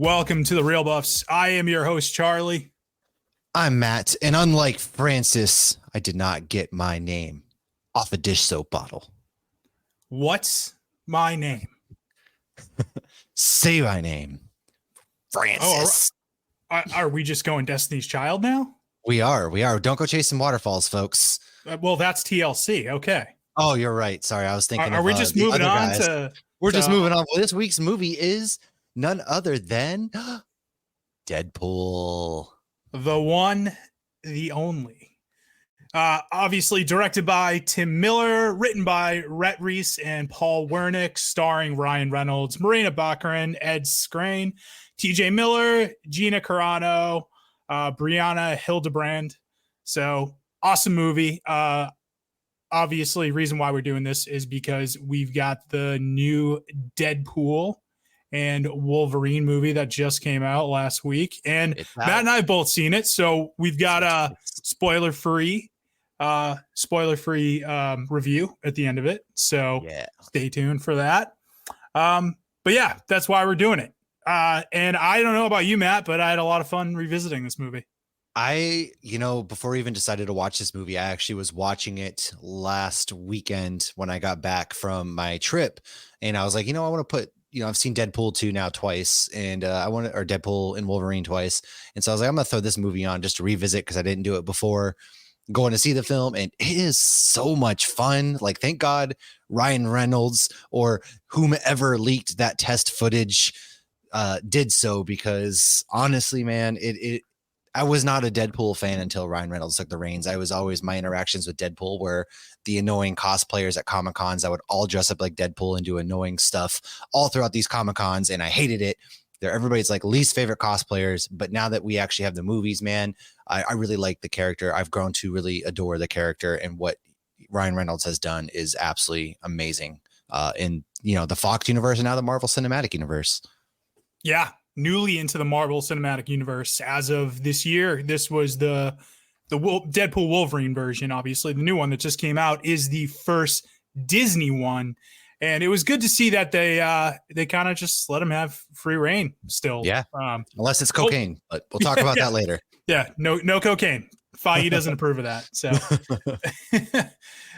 Welcome to the Real Buffs. I am your host, Charlie. I'm Matt, and unlike Francis, I did not get my name off a dish soap bottle. What's my name? Say my name, Francis. Are we just going Destiny's Child now? We are. Don't go chasing waterfalls, folks. Well, that's TLC. Okay. Oh, you're right. Sorry, I was thinking. Are we just moving on to? We're just moving on. Well, this week's movie is none other than Deadpool. The one, the only. Obviously directed by Tim Miller, written by Rhett Reese and Paul Wernick, starring Ryan Reynolds, Marina Baccarin, Ed Skrein, TJ Miller, Gina Carano, Brianna Hildebrand. So awesome movie. Obviously, reason why we're doing this is because we've got the new Deadpool and Wolverine movie that just came out last week. And Matt and I have both seen it. So we've got a spoiler-free review at the end of it. So Stay tuned for that. But yeah, that's why we're doing it. And I don't know about you, Matt, but I had a lot of fun revisiting this movie. Before we even decided to watch this movie, I actually was watching it last weekend when I got back from my trip. And I was like, I want to put, I've seen Deadpool 2 now twice, and or Deadpool and Wolverine twice. And so I was like, I'm going to throw this movie on just to revisit because I didn't do it before going to see the film. And it is so much fun. Like, thank God Ryan Reynolds or whomever leaked that test footage did so, because honestly, man, I was not a Deadpool fan until Ryan Reynolds took the reins. I was always, my interactions with Deadpool were the annoying cosplayers at Comic Cons that would all dress up like Deadpool and do annoying stuff all throughout these Comic Cons. And I hated it. They're everybody's like least favorite cosplayers. But now that we actually have the movies, man, I really like the character. I've grown to really adore the character, and what Ryan Reynolds has done is absolutely amazing in, the Fox universe and now the Marvel Cinematic Universe. Yeah. Newly into the Marvel Cinematic Universe as of this year. This was the Deadpool Wolverine version. Obviously, the new one that just came out is the first Disney one, and it was good to see that they kind of just let him have free reign still. Yeah, unless it's cocaine, but we'll talk about that later. Yeah, no cocaine. Feige doesn't approve of that. So,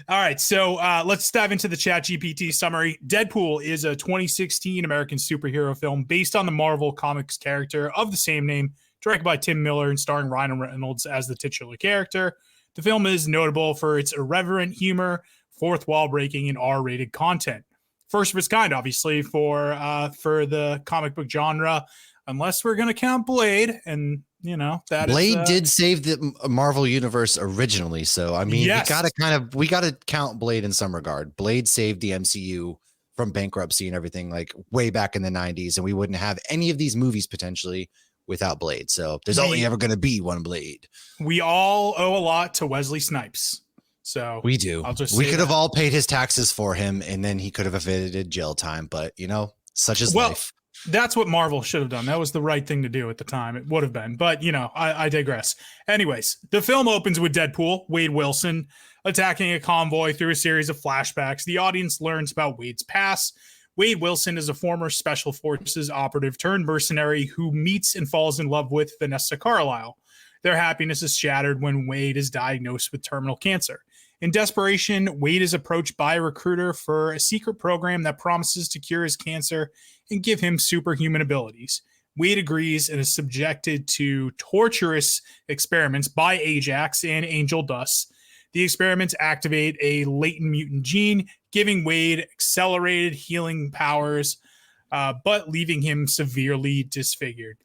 all right. So let's dive into the ChatGPT summary. Deadpool is a 2016 American superhero film based on the Marvel Comics character of the same name, directed by Tim Miller and starring Ryan Reynolds as the titular character. The film is notable for its irreverent humor, fourth wall breaking, and R-rated content. First of its kind, obviously, for the comic book genre, unless we're going to count Blade, and that Blade did save the Marvel universe originally. So, I mean, yes. we got to count Blade in some regard. Blade saved the MCU from bankruptcy and everything, like way back in the 90s. And we wouldn't have any of these movies potentially without Blade. So there's only ever going to be one Blade. We all owe a lot to Wesley Snipes. So we do. We could have all paid his taxes for him, and then he could have avoided jail time. But, such is life. That's what Marvel should have done. That was the right thing to do at the time. It would have been. But, I digress. Anyways, the film opens with Deadpool, Wade Wilson, attacking a convoy through a series of flashbacks. The audience learns about Wade's past. Wade Wilson is a former Special Forces operative turned mercenary who meets and falls in love with Vanessa Carlyle. Their happiness is shattered when Wade is diagnosed with terminal cancer. In desperation, Wade is approached by a recruiter for a secret program that promises to cure his cancer and give him superhuman abilities. Wade agrees and is subjected to torturous experiments by Ajax and Angel Dust. The experiments activate a latent mutant gene, giving Wade accelerated healing powers, but leaving him severely disfigured.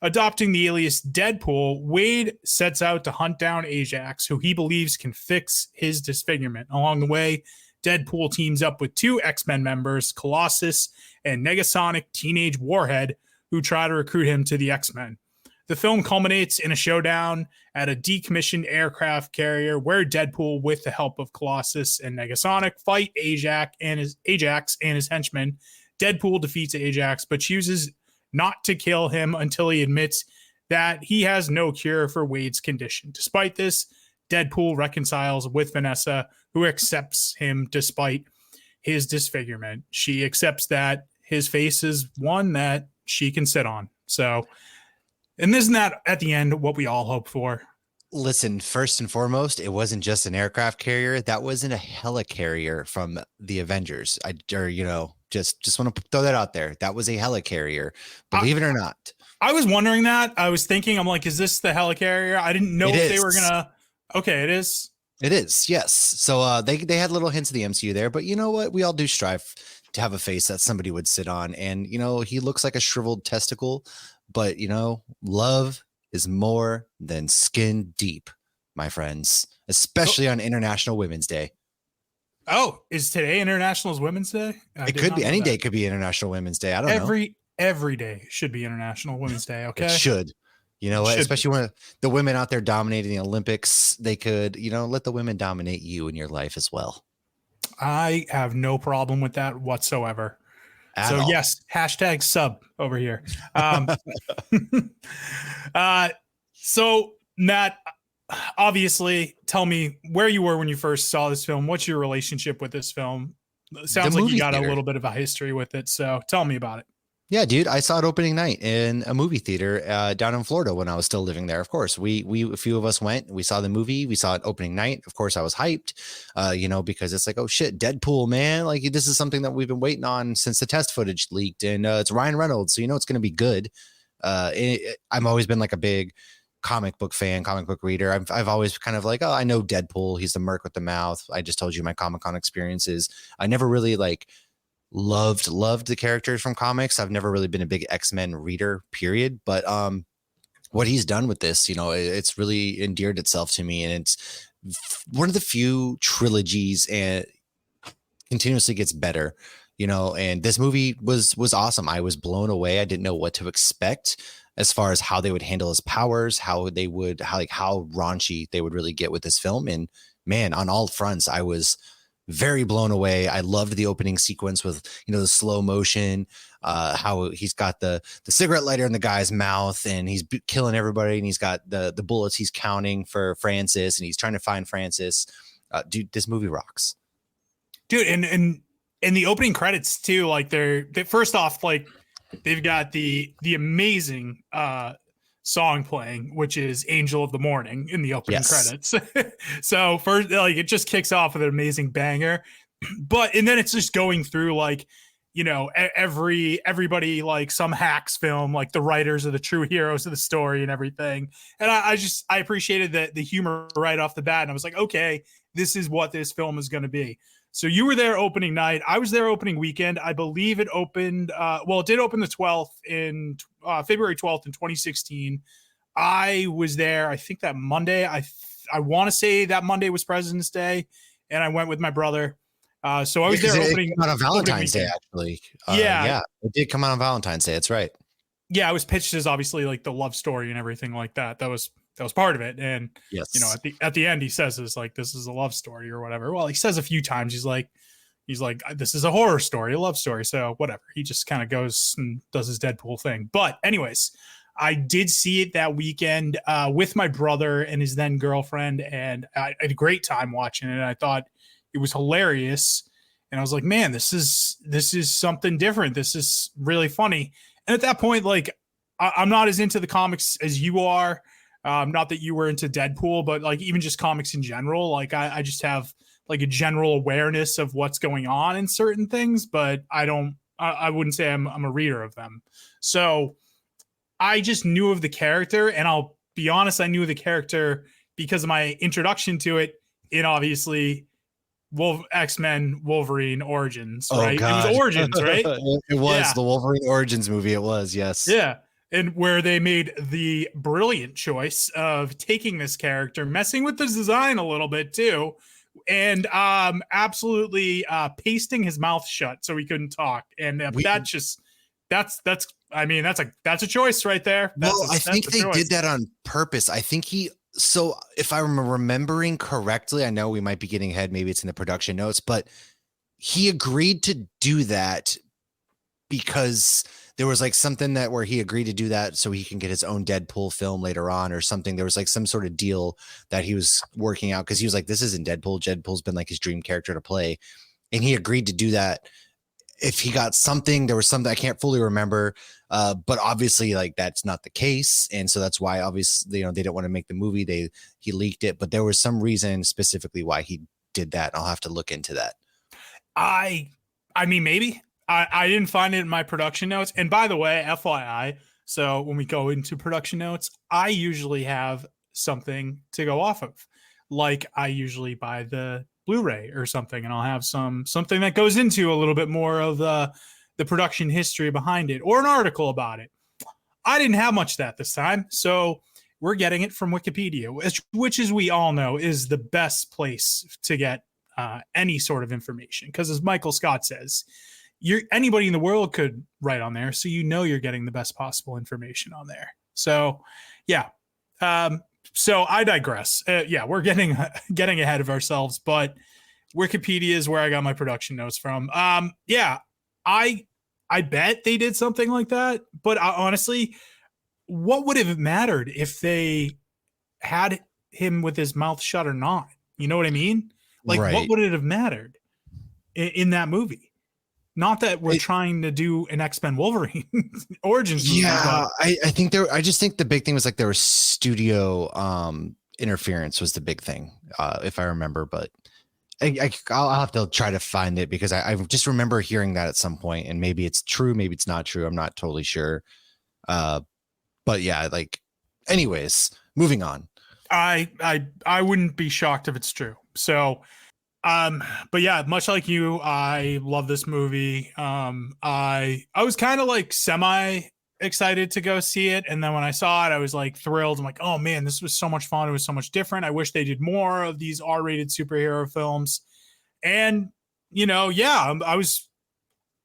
Adopting the alias Deadpool, Wade sets out to hunt down Ajax, who he believes can fix his disfigurement. Along the way, Deadpool teams up with two X-Men members, Colossus and Negasonic Teenage Warhead, who try to recruit him to the X-Men. The film culminates in a showdown at a decommissioned aircraft carrier where Deadpool, with the help of Colossus and Negasonic, fight Ajax and his henchmen. Deadpool defeats Ajax, but chooses not to kill him until he admits that he has no cure for Wade's condition. Despite this, Deadpool reconciles with Vanessa, who accepts him despite his disfigurement. She accepts that his face is one that she can sit on. So, and isn't that at the end what we all hope for? Listen, first and foremost, it wasn't just an aircraft carrier. That wasn't a helicarrier from the Avengers. Just want to throw that out there. That was a helicarrier, believe it or not. I was wondering that. I was thinking, I'm like, is this the helicarrier? I didn't know if they were gonna. Okay, it is. It is, yes. So they had little hints of the MCU there, but you know what? We all do strive to have a face that somebody would sit on, and he looks like a shriveled testicle, but love is more than skin deep, my friends, especially on International Women's Day. Oh, is today International Women's Day? It could be any day. Could be International Women's Day. I don't know. Every day should be International Women's Day. Okay, it should. You know what? Especially when the women out there dominating the Olympics, they could, let the women dominate you in your life as well. I have no problem with that whatsoever. Yes, hashtag sub over here. So Matt, obviously, tell me where you were when you first saw this film. What's your relationship with this film? It sounds like you got a little bit of a history with it. So tell me about it. Yeah, dude, I saw it opening night in a movie theater down in Florida when I was still living there. Of course, we a few of us went. We saw the movie. We saw it opening night. Of course, I was hyped, because it's like, oh shit, Deadpool, man! Like this is something that we've been waiting on since the test footage leaked, and it's Ryan Reynolds, so it's going to be good. I've always been like a big comic book fan, comic book reader. I've always kind of like, oh, I know Deadpool. He's the merc with the mouth. I just told you my Comic-Con experiences. I never really loved the characters from comics. I've never really been a big X-Men reader, period. But what he's done with this, it's really endeared itself to me. And it's one of the few trilogies and continuously gets better, and this movie was awesome. I was blown away. I didn't know what to expect as far as how they would handle his powers, how raunchy they would really get with this film. And man, on all fronts, I was very blown away. I loved the opening sequence with, the slow motion, how he's got the cigarette lighter in the guy's mouth and he's killing everybody. And he's got the bullets he's counting for Francis and he's trying to find Francis. Dude, this movie rocks. Dude. And the opening credits too, like they first off, like they've got the amazing, song playing, which is Angel of the Morning in the opening credits. So first, it just kicks off with an amazing banger, and then it's just going through everybody, like some hacks film, like the writers are the true heroes of the story and everything. And I appreciated the humor right off the bat. And I was like, okay, this is what this film is going to be. So you were there opening night. I was there opening weekend. I believe it opened. It did open the 12th in February 12th in 2016. I was there. I think that Monday. I want to say that Monday was President's Day, and I went with my brother. So I was there opening. It came out on Valentine's Day, actually. Yeah, it did come out on Valentine's Day. That's right. Yeah, it was pitched as obviously like the love story and everything like that. That was part of it. And yes, at the end he says is like, this is a love story or whatever. Well, he says a few times, he's like, this is a horror story, a love story. So whatever. He just kind of goes and does his Deadpool thing. But anyways, I did see it that weekend with my brother and his then girlfriend, and I had a great time watching it. I thought it was hilarious. And I was like, man, this is something different. This is really funny. And at that point, like, I'm not as into the comics as you are. Not that you were into Deadpool, but like even just comics in general. Like I just have like a general awareness of what's going on in certain things, but I wouldn't say I'm a reader of them. So I just knew of the character, and I'll be honest, I knew of the character because of my introduction to it in obviously X-Men Wolverine Origins, right? God. It was Origins, right? It was the Wolverine Origins movie. It was, yes. Yeah. And where they made the brilliant choice of taking this character, messing with the design a little bit too, and absolutely pasting his mouth shut so he couldn't talk. And that's a choice right there. I think they did that on purpose. I think so if I'm remembering correctly, I know we might be getting ahead, maybe it's in the production notes, but he agreed to do that because there was like something where he agreed to do that so he can get his own Deadpool film later on or something. There was like some sort of deal that he was working out because he was like, this isn't Deadpool. Deadpool's been like his dream character to play. And he agreed to do that. if he got something, there was something I can't fully remember, but obviously like that's not the case, and so that's why obviously they didn't want to make the movie. He leaked it, but there was some reason specifically why he did that. I'll have to look into that. I mean, maybe I didn't find it in my production notes. And by the way, FYI, so when we go into production notes, I usually have something to go off of. Like I usually buy the Blu-ray or something, and I'll have something that goes into a little bit more of the production history behind it, or an article about it. I didn't have much of that this time, so we're getting it from Wikipedia, which, as we all know, is the best place to get any sort of information. Because as Michael Scott says, anybody in the world could write on there, so you're getting the best possible information on there. So, yeah. So I digress. Yeah, we're getting ahead of ourselves, but Wikipedia is where I got my production notes from. Yeah, I bet they did something like that, but honestly, what would have mattered if they had him with his mouth shut or not? You know what I mean? Like, right. What would it have mattered in that movie? Not that we're trying to do an X-Men Wolverine origins movie. Yeah, I just think the big thing was like there was studio interference was the big thing, if I remember. But I'll have to try to find it because I just remember hearing that at some point, and maybe it's true, maybe it's not true. I'm not totally sure. But yeah, like, anyways, moving on. I wouldn't be shocked if it's true. So. But yeah, much like you, I love this movie. I was kind of like semi excited to go see it, and then when I saw it, I was like thrilled. I'm like, oh man, this was so much fun. It was so much different. I wish they did more of these R-rated superhero films. And yeah, I was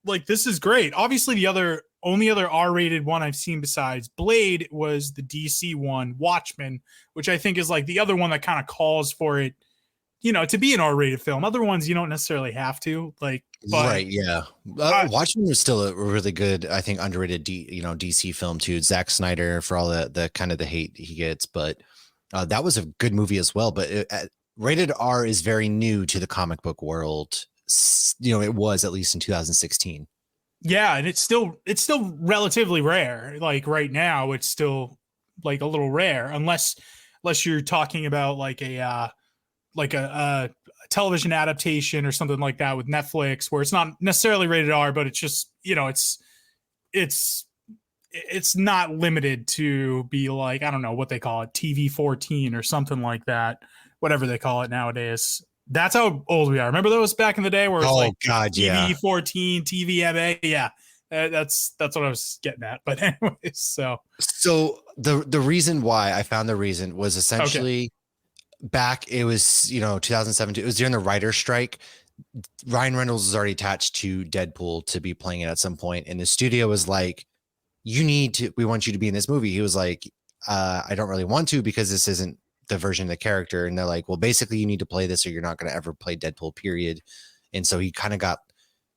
like, this is great. Obviously, the only other R-rated one I've seen besides Blade was the DC one, Watchmen, which I think is like the other one that kind of calls for it, to be an R-rated film. Other ones you don't necessarily have to, like. But, right, yeah. Watchmen was still a really good, I think, underrated DC film too. Zack Snyder, for all the kind of the hate he gets, but that was a good movie as well. But rated R is very new to the comic book world. It was at least in 2016. Yeah, and it's still relatively rare. Like right now, it's still like a little rare, unless you're talking about like a television adaptation or something like that with Netflix, where it's not necessarily rated R, but it's just, it's not limited to be like, I don't know what they call it, TV 14 or something like that, whatever they call it nowadays. That's how old we are. Remember those back in the day where it's like God, TV 14, TVMA? Yeah. That's what I was getting at. But anyways, so the reason why I found the reason was essentially back, it was 2017. It was during the writer's strike. Ryan Reynolds was already attached to Deadpool to be playing it at some point, and the studio was like, we want you to be in this movie. He was like, I don't really want to because this isn't the version of the character. And they're like, well, basically you need to play this or you're not going to ever play Deadpool, period. And so he kind of got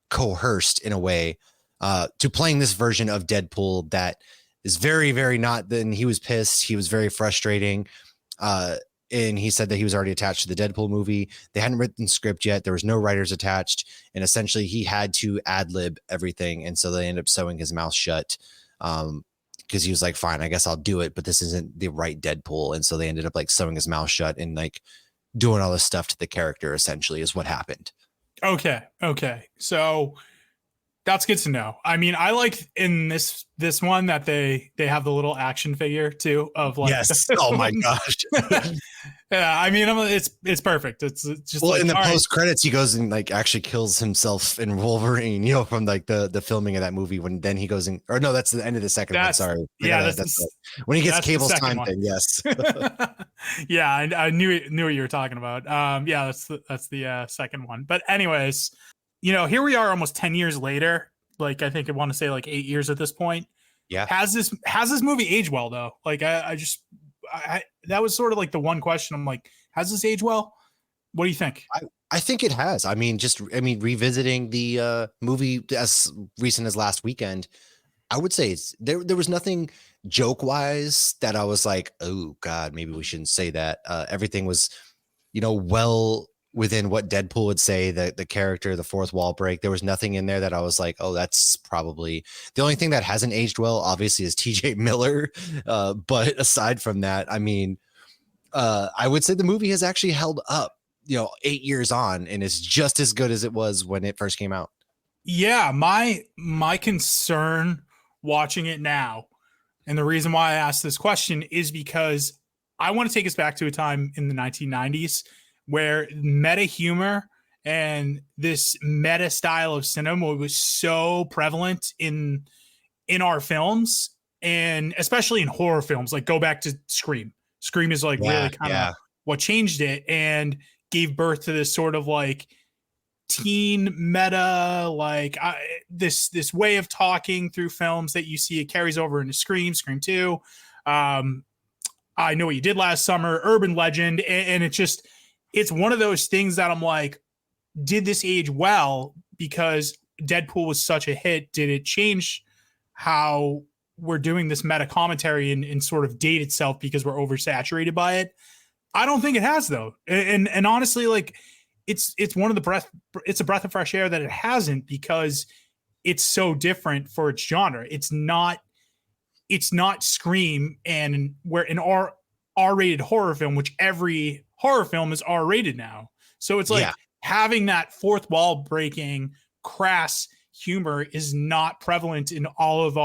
coerced in a way to playing this version of Deadpool that is very, very not. Then he was pissed. He was very frustrating. And he said that he was already attached to the Deadpool movie. They hadn't written the script yet. There was no writers attached. And essentially he had to ad lib everything. And so they ended up sewing his mouth shut because he was like, fine, I guess I'll do it. But this isn't the right Deadpool. And so they ended up like sewing his mouth shut and like doing all this stuff to the character, essentially, is what happened. Okay. So that's good to know. I mean, I like in this one that they have the little action figure too of like. Yes. Oh my gosh. Yeah. I mean, it's perfect. It's just in the post credits, he goes and like actually kills himself in Wolverine. From like the filming of that movie. When then he goes in, or no, that's the end of the second one. Sorry. Yeah, that's when he gets Cable's time thing. Yes. Yeah, I knew what you were talking about. Yeah, that's the second one. But anyways. Here we are almost 10 years later. Like, I think I want to say like 8 years at this point. Yeah. Has this movie aged well though? Like I that was sort of like the one question. I'm like, has this aged well? What do you think? I think it has. I mean, revisiting the movie as recent as last weekend, I would say there was nothing joke wise that I was like, oh God, maybe we shouldn't say that. Everything was, well within what Deadpool would say, the character, the fourth wall break. There was nothing in there that I was like, oh, that's probably the only thing that hasn't aged well, obviously, is TJ Miller. But aside from that, I mean, I would say the movie has actually held up, 8 years on, and is just as good as it was when it first came out. Yeah, my concern watching it now, and the reason why I asked this question is because I want to take us back to a time in the 1990s where meta humor and this meta style of cinema was so prevalent in our films, and especially in horror films. Like, go back to Scream. Scream is like really Yeah, kind of yeah, what changed it and gave birth to this sort of like teen meta, like this way of talking through films that you see. It carries over into Scream 2, um I Know What You Did Last Summer, Urban Legend, and it's one of those things that I'm like, did this age well because Deadpool was such a hit? Did it change how we're doing this meta commentary and sort of date itself because we're oversaturated by it? I don't think it has, though. And honestly, like, it's one of the it's a breath of fresh air that it hasn't, because it's so different for its genre. It's not Scream, and we're an R-rated horror film, which every horror film is R-rated now. So it's like yeah, having that fourth wall breaking, crass humor is not prevalent in all of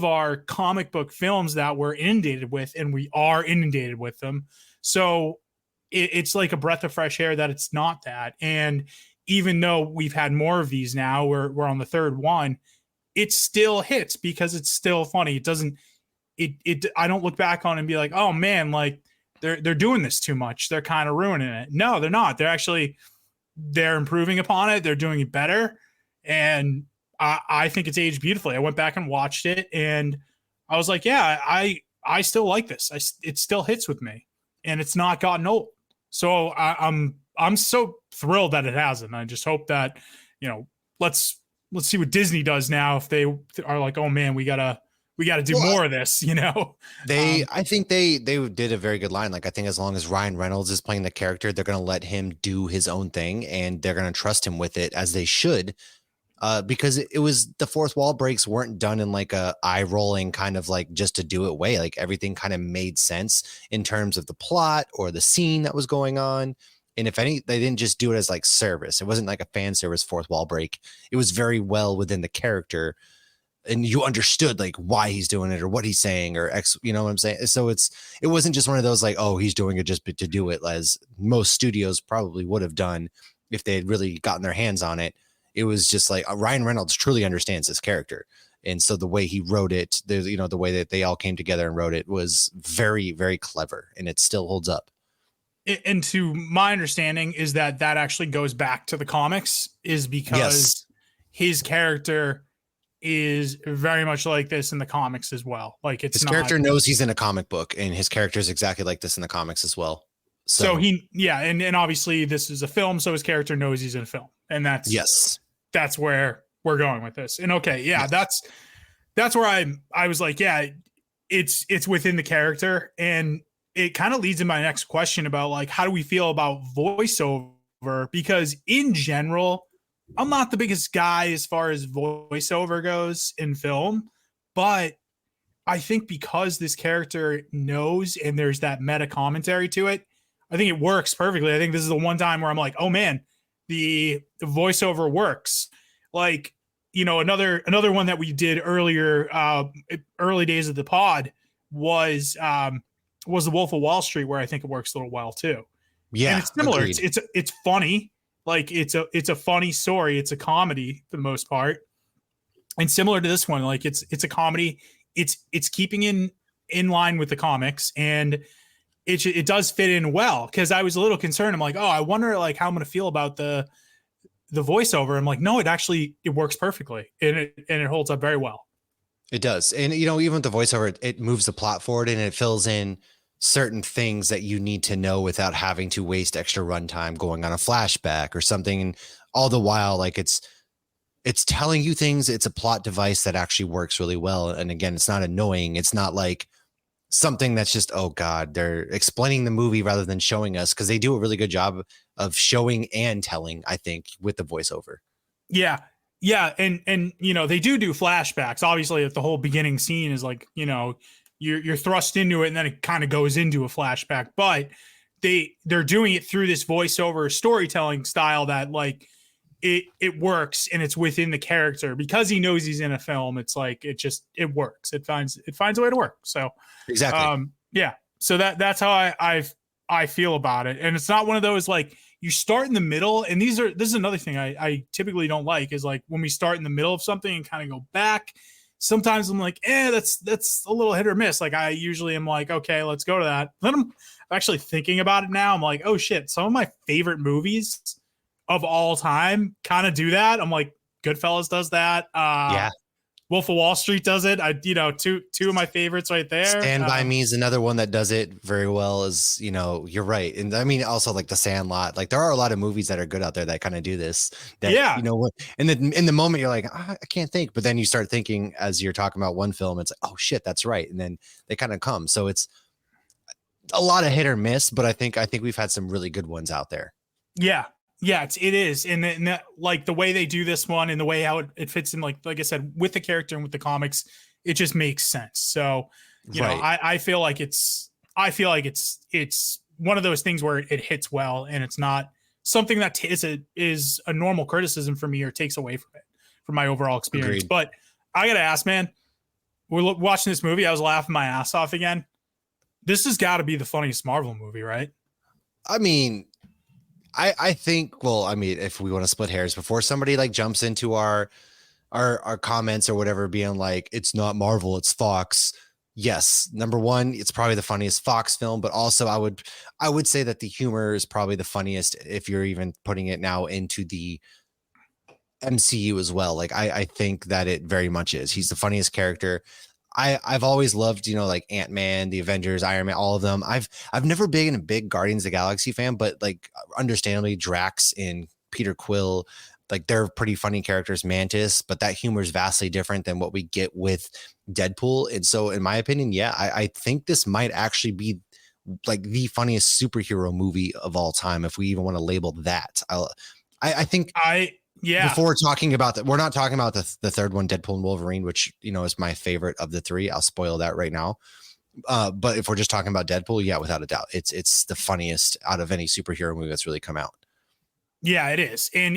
our comic book films that we're inundated with, and we are inundated with them. So it's like a breath of fresh air that it's not that. And even though we've had more of these now, we're on the third one, it still hits because it's still funny. It doesn't it I don't look back on it and be like, oh man, like they're doing this too much, they're kind of ruining it. No, they're not. They're improving upon it, they're doing it better. And I think it's aged beautifully. I went back and watched it, and I was like, yeah, I still like this. It still hits with me, and it's not gotten old. So I'm so thrilled that it hasn't. I just hope that, let's see what Disney does now, if they are like, oh man, we gotta do well, more of this. I think they did a very good line. Like, I think as long as Ryan Reynolds is playing the character, they're going to let him do his own thing, and they're going to trust him with it, as they should. Because it was, the fourth wall breaks weren't done in like a eye rolling kind of like just to do it way. Like, everything kind of made sense in terms of the plot or the scene that was going on. And if any, they didn't just do it as like service. It wasn't like a fan service fourth wall break. It was very well within the character, and you understood like why he's doing it or what he's saying or X, you know what I'm saying? So it wasn't just one of those like, oh, he's doing it just to do it, as most studios probably would have done if they had really gotten their hands on it. It was just like, Ryan Reynolds truly understands his character. And so the way he wrote it, the way that they all came together and wrote it was very, very clever, and it still holds up. And to my understanding is that actually goes back to the comics, is because Yes. his character is very much like this in the comics as well. Like, it's His not, character knows he's in a comic book, and his character is exactly like this in the comics as well. so and obviously this is a film, so his character knows he's in a film, and yes. that's where we're going with this. And okay, yeah, Yes. that's where I was like, yeah, it's within the character. And it kind of leads to my next question about, like, how do we feel about voiceover? Because in general, I'm not the biggest guy as far as voiceover goes in film, but I think because this character knows and there's that meta commentary to it, I think it works perfectly. I think this is the one time where I'm like, oh man, the voiceover works. Like, another one that we did earlier, early days of the pod, was the Wolf of Wall Street, where I think it works a little well too. Yeah. And it's similar. Agreed. It's funny. Like, it's a funny story. It's a comedy for the most part. And similar to this one, like, it's a comedy. It's keeping in line with the comics, and it does fit in well. Because I was a little concerned. I'm like, oh, I wonder like how I'm going to feel about the voiceover. I'm like, no, it works perfectly, and it holds up very well. It does. And, even with the voiceover, it moves the plot forward, and it fills in certain things that you need to know without having to waste extra runtime going on a flashback or something. And all the while, like, it's telling you things. It's a plot device that actually works really well. And again, it's not annoying. It's not like something that's just, oh God, they're explaining the movie rather than showing us, because they do a really good job of showing and telling, I think, with the voiceover. Yeah. Yeah, and they do flashbacks. Obviously, if the whole beginning scene is like, you're thrust into it and then it kind of goes into a flashback, but they're doing it through this voiceover storytelling style that like it works and it's within the character because he knows he's in a film. It's like it works. It finds a way to work. So Exactly. yeah. So that's how I feel about it. And it's not one of those like you start in the middle. And this is another thing I typically don't like is like when we start in the middle of something and kind of go back. Sometimes I'm like, that's a little hit or miss. Like I usually am like, okay, let's go to that. Then I'm actually thinking about it now. I'm like, oh shit, some of my favorite movies of all time kind of do that. I'm like, Goodfellas does that. Yeah. Wolf of Wall Street does it. Two of my favorites right there. Stand By Me is another one that does it very well. Is you're right, and I mean also like The Sandlot. Like there are a lot of movies that are good out there that kind of do this. That Yeah. and then in the moment you're like, I can't think, but then you start thinking as you're talking about one film, it's like, oh shit, that's right, and then they kind of come. So it's a lot of hit or miss, but I think we've had some really good ones out there. Yeah. Yeah, it is. And that, like the way they do this one and the way how it fits in, like I said, with the character and with the comics, it just makes sense. So, I feel like it's one of those things where it hits well and it's not something that is a normal criticism for me or takes away from it, from my overall experience. Agreed. But I got to ask, man, we're watching this movie. I was laughing my ass off again. This has got to be the funniest Marvel movie, right? I mean, I think, well, I mean, if we want to split hairs before somebody like jumps into our comments or whatever, being like, it's not Marvel, it's Fox. Yes. Number one, it's probably the funniest Fox film, but also I would say that the humor is probably the funniest if you're even putting it now into the MCU as well. Like I think that it very much is. He's the funniest character. I've always loved, like Ant-Man, the Avengers, Iron Man, all of them. I've never been a big Guardians of the Galaxy fan, but like understandably Drax and Peter Quill, like they're pretty funny characters, Mantis, but that humor is vastly different than what we get with Deadpool. And so in my opinion, yeah, I think this might actually be like the funniest superhero movie of all time, if we even want to label that. I think yeah. Before talking about that, we're not talking about the third one, Deadpool and Wolverine, which is my favorite of the three. I'll spoil that right now. But if we're just talking about Deadpool, yeah, without a doubt, it's the funniest out of any superhero movie that's really come out. Yeah, it is, and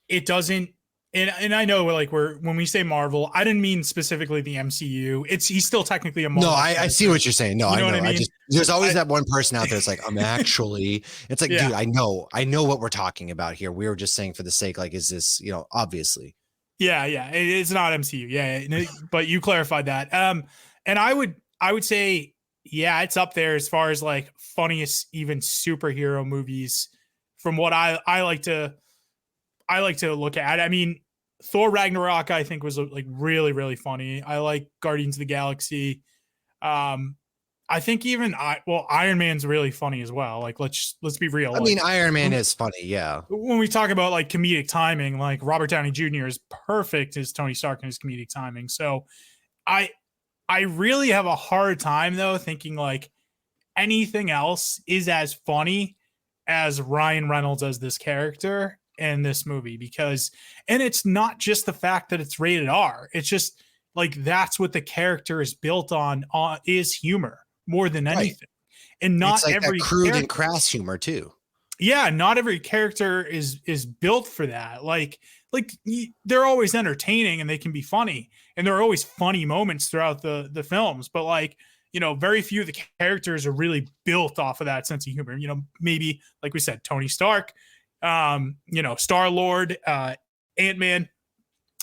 it doesn't. And I know like when we say Marvel, I didn't mean specifically the MCU. He's still technically a Marvel. No, I see what you're saying. No, you know I know. What I mean? There's always that one person out there that's like, I'm actually. It's like, yeah. Dude, I know what we're talking about here. We were just saying for the sake, like, is this, obviously. Yeah, it's not MCU. Yeah, but you clarified that. And I would say, yeah, it's up there as far as like funniest even superhero movies from what I like to look at. I mean, Thor Ragnarok, I think, was like really, really funny. I like Guardians of the Galaxy. I think even Iron Man's really funny as well. Like, let's be real. I mean, Iron Man is funny. Yeah. When we talk about like comedic timing, like Robert Downey Jr. is perfect as Tony Stark in his comedic timing. So I really have a hard time though, thinking like anything else is as funny as Ryan Reynolds as this character in this movie, and it's not just the fact that it's rated R. It's just like that's what the character is built on is humor more than anything. And not it's like every that crude and crass humor too. Yeah, not every character is built for that. Like they're always entertaining and they can be funny, and there are always funny moments throughout the films, but like very few of the characters are really built off of that sense of humor. Maybe like we said, Tony Stark, Star-Lord, Ant-Man.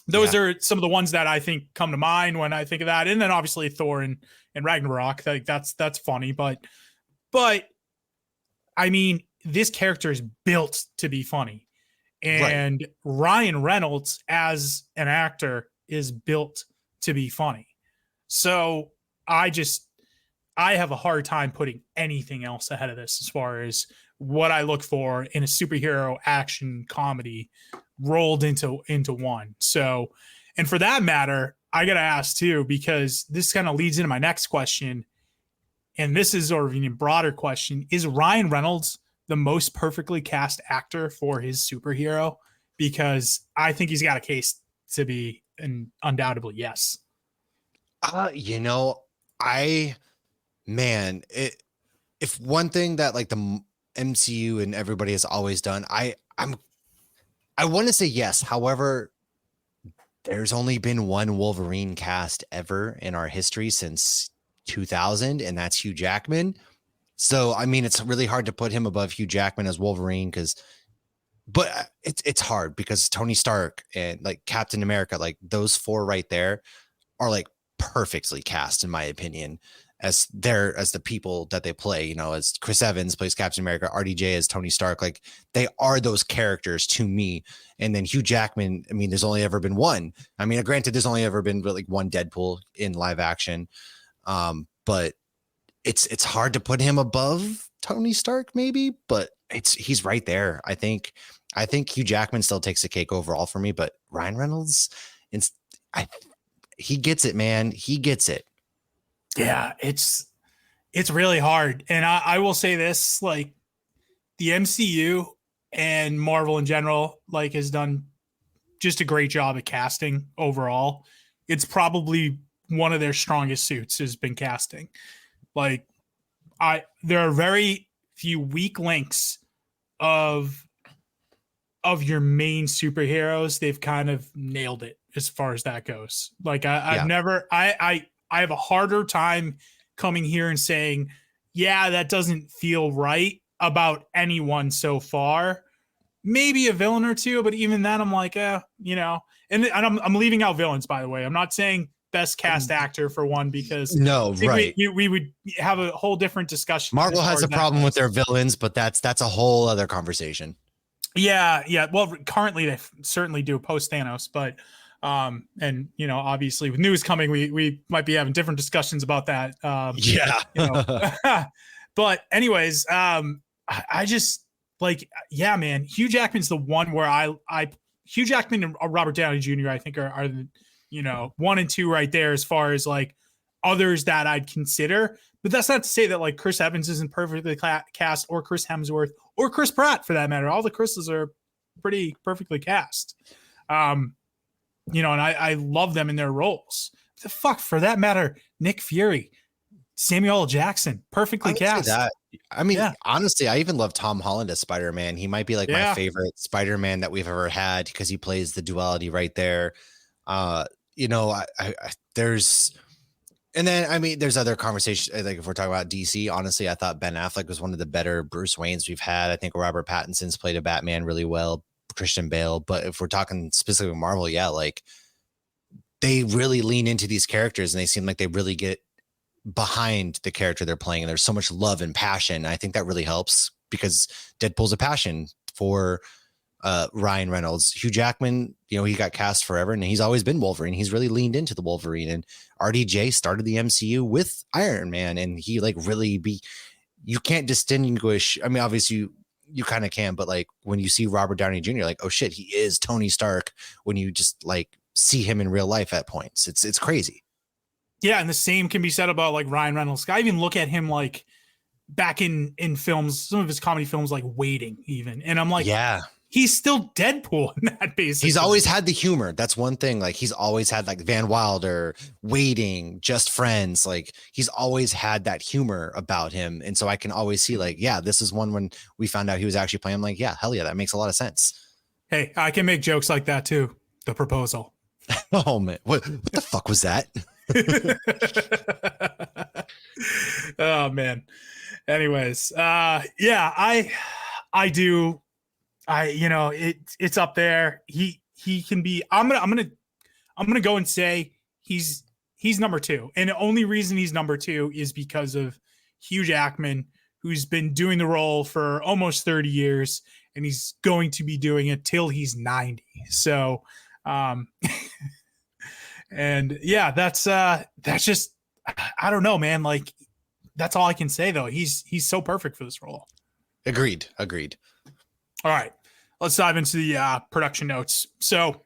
Those are some of the ones that I think come to mind when I think of that. And then obviously Thor and Ragnarok, like that's funny, but I mean, this character is built to be funny. And Ryan Reynolds as an actor is built to be funny. So I have a hard time putting anything else ahead of this as far as what I look for in a superhero action comedy rolled into one. So, and for that matter, I got to ask too, because this kind of leads into my next question. And this is sort of a broader question. Is Ryan Reynolds the most perfectly cast actor for his superhero? Because I think he's got a case to be an undoubtedly yes. You know, I man, if one thing that like the MCU and everybody has always done, I want to say yes. However, there's only been one Wolverine cast ever in our history since 2000, and that's Hugh Jackman. So, I mean, it's really hard to put him above Hugh Jackman as Wolverine but it's hard because Tony Stark and like Captain America, like those four right there are like perfectly cast in my opinion as the people that they play, you know, as Chris Evans plays Captain America, RDJ as Tony Stark, like they are those characters to me. And then Hugh Jackman, I mean, there's only ever been one. I mean, granted, there's only ever been like one Deadpool in live action. But it's hard to put him above Tony Stark maybe, but he's right there. I think Hugh Jackman still takes the cake overall for me, but Ryan Reynolds, he gets it, man. He gets it. Yeah, it's really hard. And I will say this, like the MCU and Marvel in general, like has done just a great job at casting overall. It's probably one of their strongest suits has been casting. Like there are very few weak links of your main superheroes. They've kind of nailed it as far as that goes. Like I've never, I have a harder time coming here and saying, yeah, that doesn't feel right about anyone so far. Maybe a villain or two, but even then I'm like, you know, and I'm leaving out villains, by the way. I'm not saying best cast actor for one, because no, right. We would have a whole different discussion. Marvel has a problem with their villains, but that's a whole other conversation. Yeah. Well, currently they certainly do post Thanos, but and you know, obviously with news coming, we might be having different discussions about that. Yeah. You know. But anyways, I just like, yeah, man, Hugh Jackman's the one where Hugh Jackman and Robert Downey Jr. I think are the, you know, 1 and 2 right there as far as like others that I'd consider. But that's not to say that like Chris Evans isn't perfectly cast, or Chris Hemsworth, or Chris Pratt for that matter. All the Chris's are pretty perfectly cast. You know, and I love them in their roles. The fuck, for that matter, Nick Fury, Samuel L. Jackson, perfectly cast. I mean, honestly, I even love Tom Holland as Spider-Man. He might be like my favorite Spider-Man that we've ever had because he plays the duality right there. You know, there's, and then, I mean, there's other conversations. Like if we're talking about DC, honestly, I thought Ben Affleck was one of the better Bruce Waynes we've had. I think Robert Pattinson's played a Batman really well, Christian Bale. But if we're talking specifically Marvel, yeah, like they really lean into these characters and they seem like they really get behind the character they're playing. And there's so much love and passion. And I think that really helps because Deadpool's a passion for Ryan Reynolds. Hugh Jackman, you know, he got cast forever and he's always been Wolverine. He's really leaned into the Wolverine, and RDJ started the MCU with Iron Man, and he like really you can't distinguish. I mean, obviously you kind of can, but like when you see Robert Downey Jr., like, oh shit, he is Tony Stark when you just like see him in real life at points. It's crazy. Yeah, and the same can be said about like Ryan Reynolds. I even look at him like back in films, some of his comedy films like Waiting even. And I'm like, yeah, he's still Deadpool in that basically. He's always had the humor. That's one thing. Like he's always had like Van Wilder, Waiting, Just Friends. Like he's always had that humor about him. And so I can always see like, yeah, this is one when we found out he was actually playing. I'm like, yeah, hell yeah, that makes a lot of sense. Hey, I can make jokes like that too. The Proposal. Oh man, what the fuck was that? Oh man. Anyways, yeah, I do. You know, it's up there. He can be. I'm gonna go and say he's number 2, and the only reason he's number 2 is because of Hugh Jackman, who's been doing the role for almost 30 years, and he's going to be doing it till he's 90. So, and yeah, that's just, I don't know, man. Like that's all I can say though. He's so perfect for this role. Agreed. All right, let's dive into the production notes. So,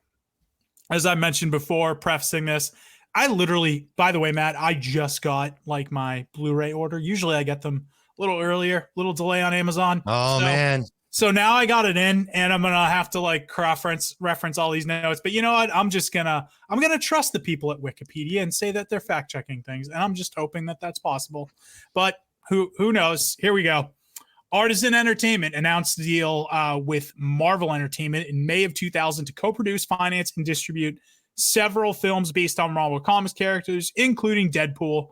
as I mentioned before, prefacing this, I literally, by the way, Matt, I just got like my Blu-ray order. Usually I get them a little earlier, little delay on Amazon. Oh man. So now I got it in, and I'm gonna have to like reference all these notes. But you know what? I'm gonna trust the people at Wikipedia and say that they're fact checking things, and I'm just hoping that that's possible. But who knows? Here we go. Artisan Entertainment announced a deal with Marvel Entertainment in May of 2000 to co-produce, finance, and distribute several films based on Marvel Comics characters, including Deadpool.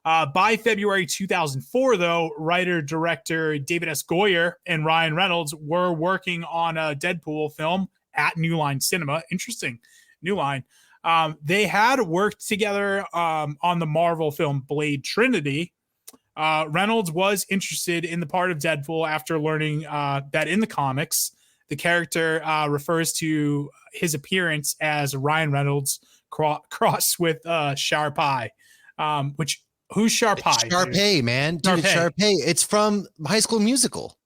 By February 2004, though, writer-director David S. Goyer and Ryan Reynolds were working on a Deadpool film at New Line Cinema. Interesting. New Line. They had worked together on the Marvel film Blade Trinity. Reynolds was interested in the part of Deadpool after learning that in the comics, the character refers to his appearance as Ryan Reynolds crossed with Sharpay, which who's Sharpay? Sharpay, man. Dude, it's Sharpay. It's from High School Musical.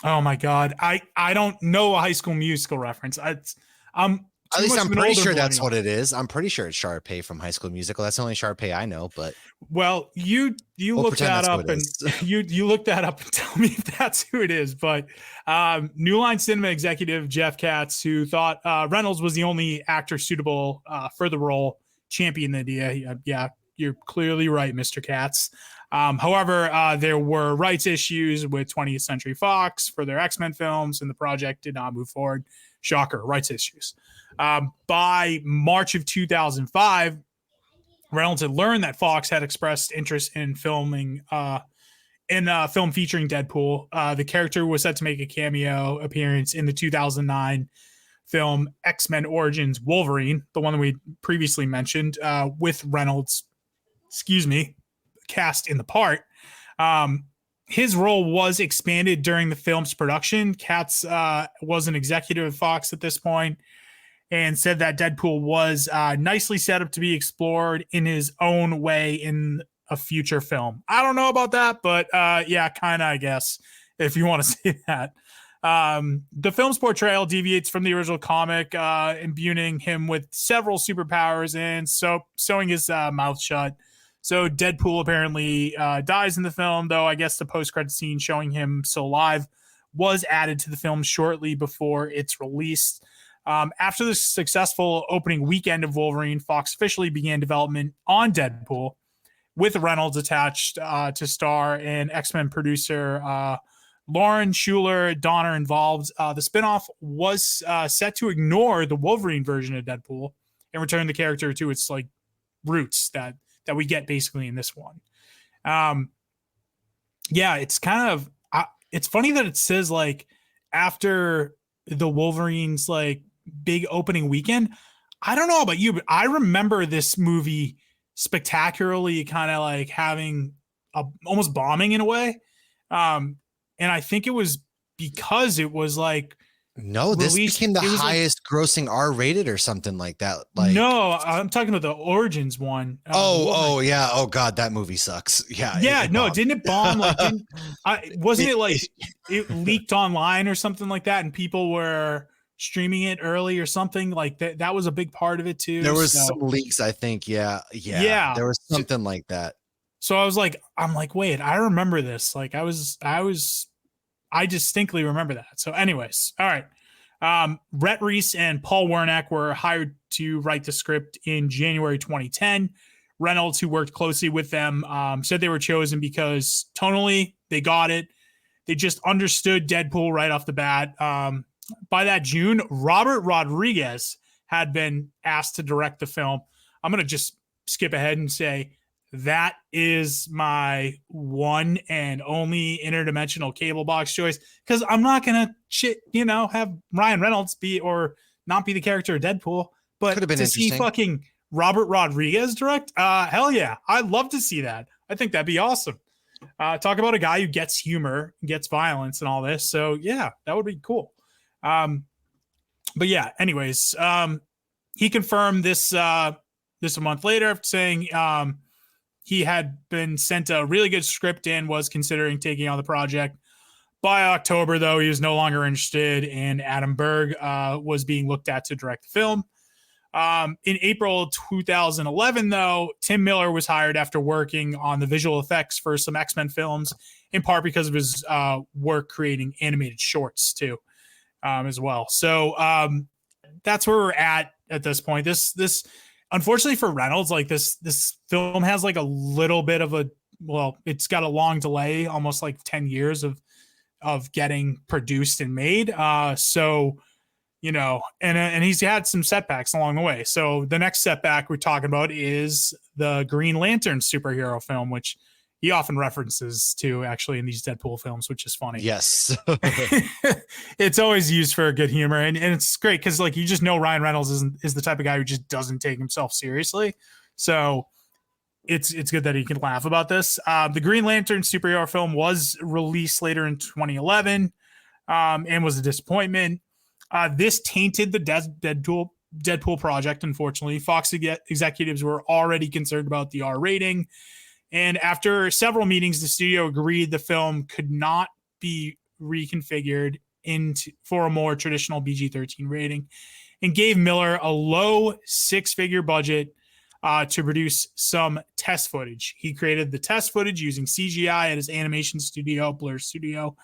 Oh my God. I don't know a High School Musical reference. At least I'm pretty sure that's what it is. I'm pretty sure it's Sharpay from High School Musical. That's the only Sharpay I know, but well, you look that up and you look that up and tell me if that's who it is. But New Line Cinema executive Jeff Katz, who thought Reynolds was the only actor suitable for the role, championed the idea. Yeah, you're clearly right, Mr. Katz. However, there were rights issues with 20th Century Fox for their X-Men films, and the project did not move forward. Shocker, rights issues. By March of 2005, Reynolds had learned that Fox had expressed interest in filming in a film featuring Deadpool. The character was set to make a cameo appearance in the 2009 film X-Men Origins Wolverine, the one that we previously mentioned, with Reynolds, cast in the part. His role was expanded during the film's production. Katz was an executive at Fox at this point and said that Deadpool was nicely set up to be explored in his own way in a future film. I don't know about that, but yeah, kind of, I guess, if you want to say that. The film's portrayal deviates from the original comic, imbuing him with several superpowers and sewing his mouth shut. So Deadpool apparently dies in the film, though I guess the post-credit scene showing him still alive was added to the film shortly before its release. After the successful opening weekend of Wolverine, Fox officially began development on Deadpool, with Reynolds attached to star and X-Men producer Lauren Schuler Donner involved. The spinoff was set to ignore the Wolverine version of Deadpool and return the character to its like roots that we get basically in this one. Yeah, it's kind of it's funny that it says like after the Wolverine's like big opening weekend. I don't know about you, but I remember this movie spectacularly kind of like having almost bombing in a way. And I think it was because it was like this became the highest grossing R-rated or something like that. Like no, I'm talking about the Origins one. Yeah. Oh God, that movie sucks. Yeah. Didn't it bomb? Like, wasn't it like it leaked online or something like that, and people were streaming it early or something like that? That was a big part of it too. There was some leaks, I think. Yeah. There was something like that. So I'm like, wait, I remember this. Like I distinctly remember that. So anyways, all right. Rhett Reese and Paul Wernick were hired to write the script in January 2010. Reynolds, who worked closely with them, said they were chosen because tonally they got it. They just understood Deadpool right off the bat. By that June, Robert Rodriguez had been asked to direct the film. I'm going to just skip ahead and say that is my one and only interdimensional cable box choice, because I'm not going to have Ryan Reynolds be or not be the character of Deadpool, but to see fucking Robert Rodriguez direct, hell yeah, I'd love to see that. I think that'd be awesome. Talk about a guy who gets humor, gets violence and all this. So yeah, that would be cool. But yeah, anyways, he confirmed this a month later, saying he had been sent a really good script and was considering taking on the project. By October, though, he was no longer interested, and Adam Berg was being looked at to direct the film. In April 2011, though, Tim Miller was hired after working on the visual effects for some X-Men films, in part because of his work creating animated shorts too, as well. So that's where we're at this point. This unfortunately for Reynolds, like this film has like a little bit of a, well, it's got a long delay, almost like 10 years of getting produced and made. So, you know, and he's had some setbacks along the way. So the next setback we're talking about is the Green Lantern superhero film, which he often references to actually in these Deadpool films, which is funny. Yes. It's always used for good humor. And it's great because like you just know Ryan Reynolds is the type of guy who just doesn't take himself seriously. So it's good that he can laugh about this. The Green Lantern superhero film was released later in 2011 and was a disappointment. This tainted the Deadpool project, unfortunately. Fox executives were already concerned about the R rating. And after several meetings, the studio agreed the film could not be reconfigured for a more traditional PG-13 rating and gave Miller a low six-figure budget to produce some test footage. He created the test footage using CGI at his animation studio, Blur Studio,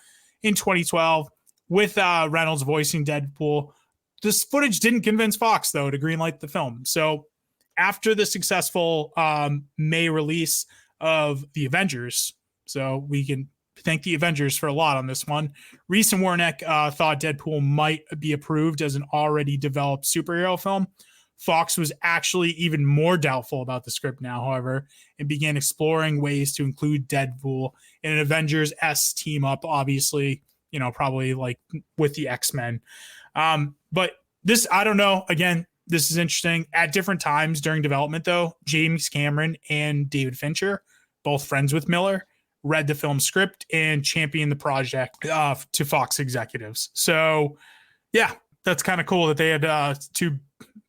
in 2012, with Reynolds voicing Deadpool. This footage didn't convince Fox, though, to greenlight the film. So after the successful May release of The Avengers, so we can thank The Avengers for a lot on this one, Reese and Warnick thought Deadpool might be approved as an already developed superhero film. Fox was actually even more doubtful about the script now, however, and began exploring ways to include Deadpool in an Avengers-esque team up, obviously, you know, probably like with the X-Men. But this, I don't know. Again, this is interesting. At different times during development, though, James Cameron and David Fincher, both friends with Miller, read the film script and championed the project to Fox executives. So, yeah, that's kind of cool that they had two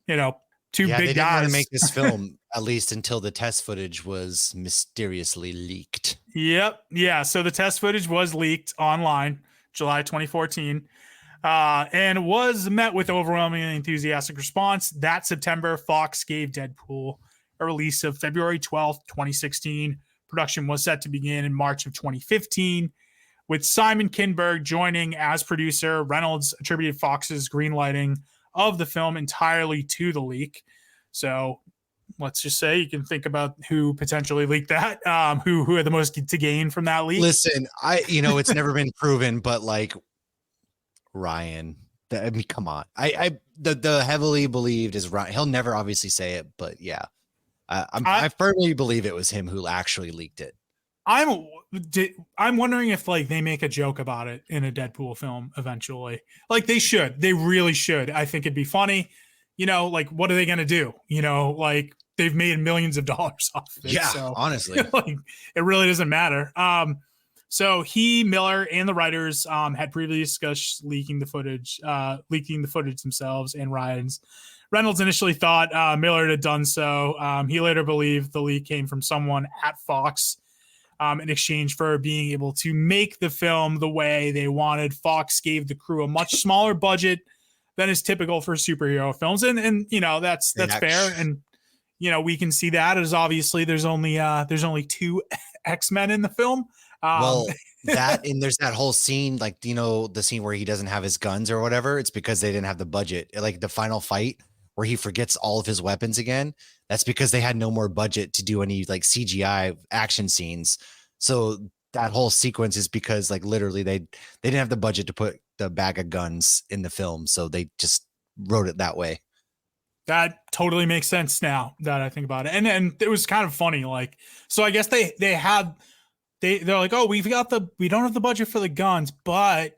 big guys. They didn't want to make this film at least until the test footage was mysteriously leaked. Yep. Yeah. So the test footage was leaked online, July 2014, and was met with overwhelmingly enthusiastic response. That September, Fox gave Deadpool a release of February 12th, 2016. Production was set to begin in March of 2015, with Simon Kinberg joining as producer. Reynolds attributed Fox's greenlighting of the film entirely to the leak. So let's just say you can think about who potentially leaked that, who had the most to gain from that leak. Listen, it's never been proven, but like Ryan, I mean, come on. The heavily believed is Ryan. He'll never obviously say it, but yeah, I firmly believe it was him who actually leaked it. I'm wondering if like they make a joke about it in a Deadpool film eventually. Like they should. They really should. I think it'd be funny. You know, like what are they going to do? You know, like they've made millions of dollars off of it. Yeah, so, honestly. like, it really doesn't matter. So Miller, and the writers had previously discussed leaking the footage themselves, and Reynolds initially thought Miller had done so. He later believed the leak came from someone at Fox in exchange for being able to make the film the way they wanted. Fox gave the crew a much smaller budget than is typical for superhero films. And you know, that's fair. And, you know, we can see that as obviously there's only two X-Men in the film. And there's that whole scene, like, you know, the scene where he doesn't have his guns or whatever. It's because they didn't have the budget. Like the final fight where he forgets all of his weapons again. That's because they had no more budget to do any like CGI action scenes. So that whole sequence is because like literally they didn't have the budget to put the bag of guns in the film. So they just wrote it that way. That totally makes sense now that I think about it. And it was kind of funny. Like, so I guess they're like, oh, we don't have the budget for the guns, but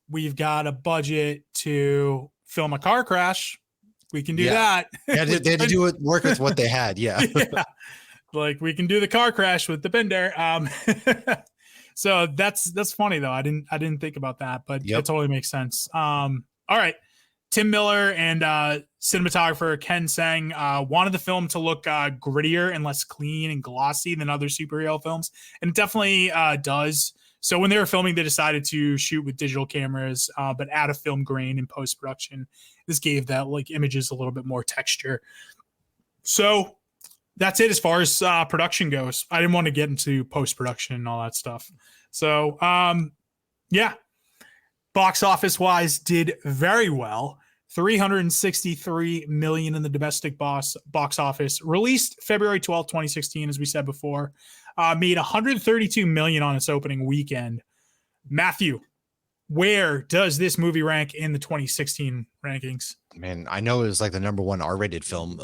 we've got a budget to film a car crash. We can do that. Yeah, they had to work with what they had. Yeah. Yeah. Like we can do the car crash with the bender. So that's funny though. I didn't think about that, but it totally makes sense. All right. Tim Miller and cinematographer Ken Sang wanted the film to look grittier and less clean and glossy than other superhero films. And it definitely does. So when they were filming, they decided to shoot with digital cameras, but add a film grain in post production. This gave that like images a little bit more texture. So that's it as far as production goes. I didn't want to get into post production and all that stuff. So yeah, box office wise, did very well. 363 million in the domestic box office. Released February 12th, 2016, as we said before. Made 132 million on its opening weekend. Matthew, where does this movie rank in the 2016 rankings? Man, I know it was like the number one R-rated film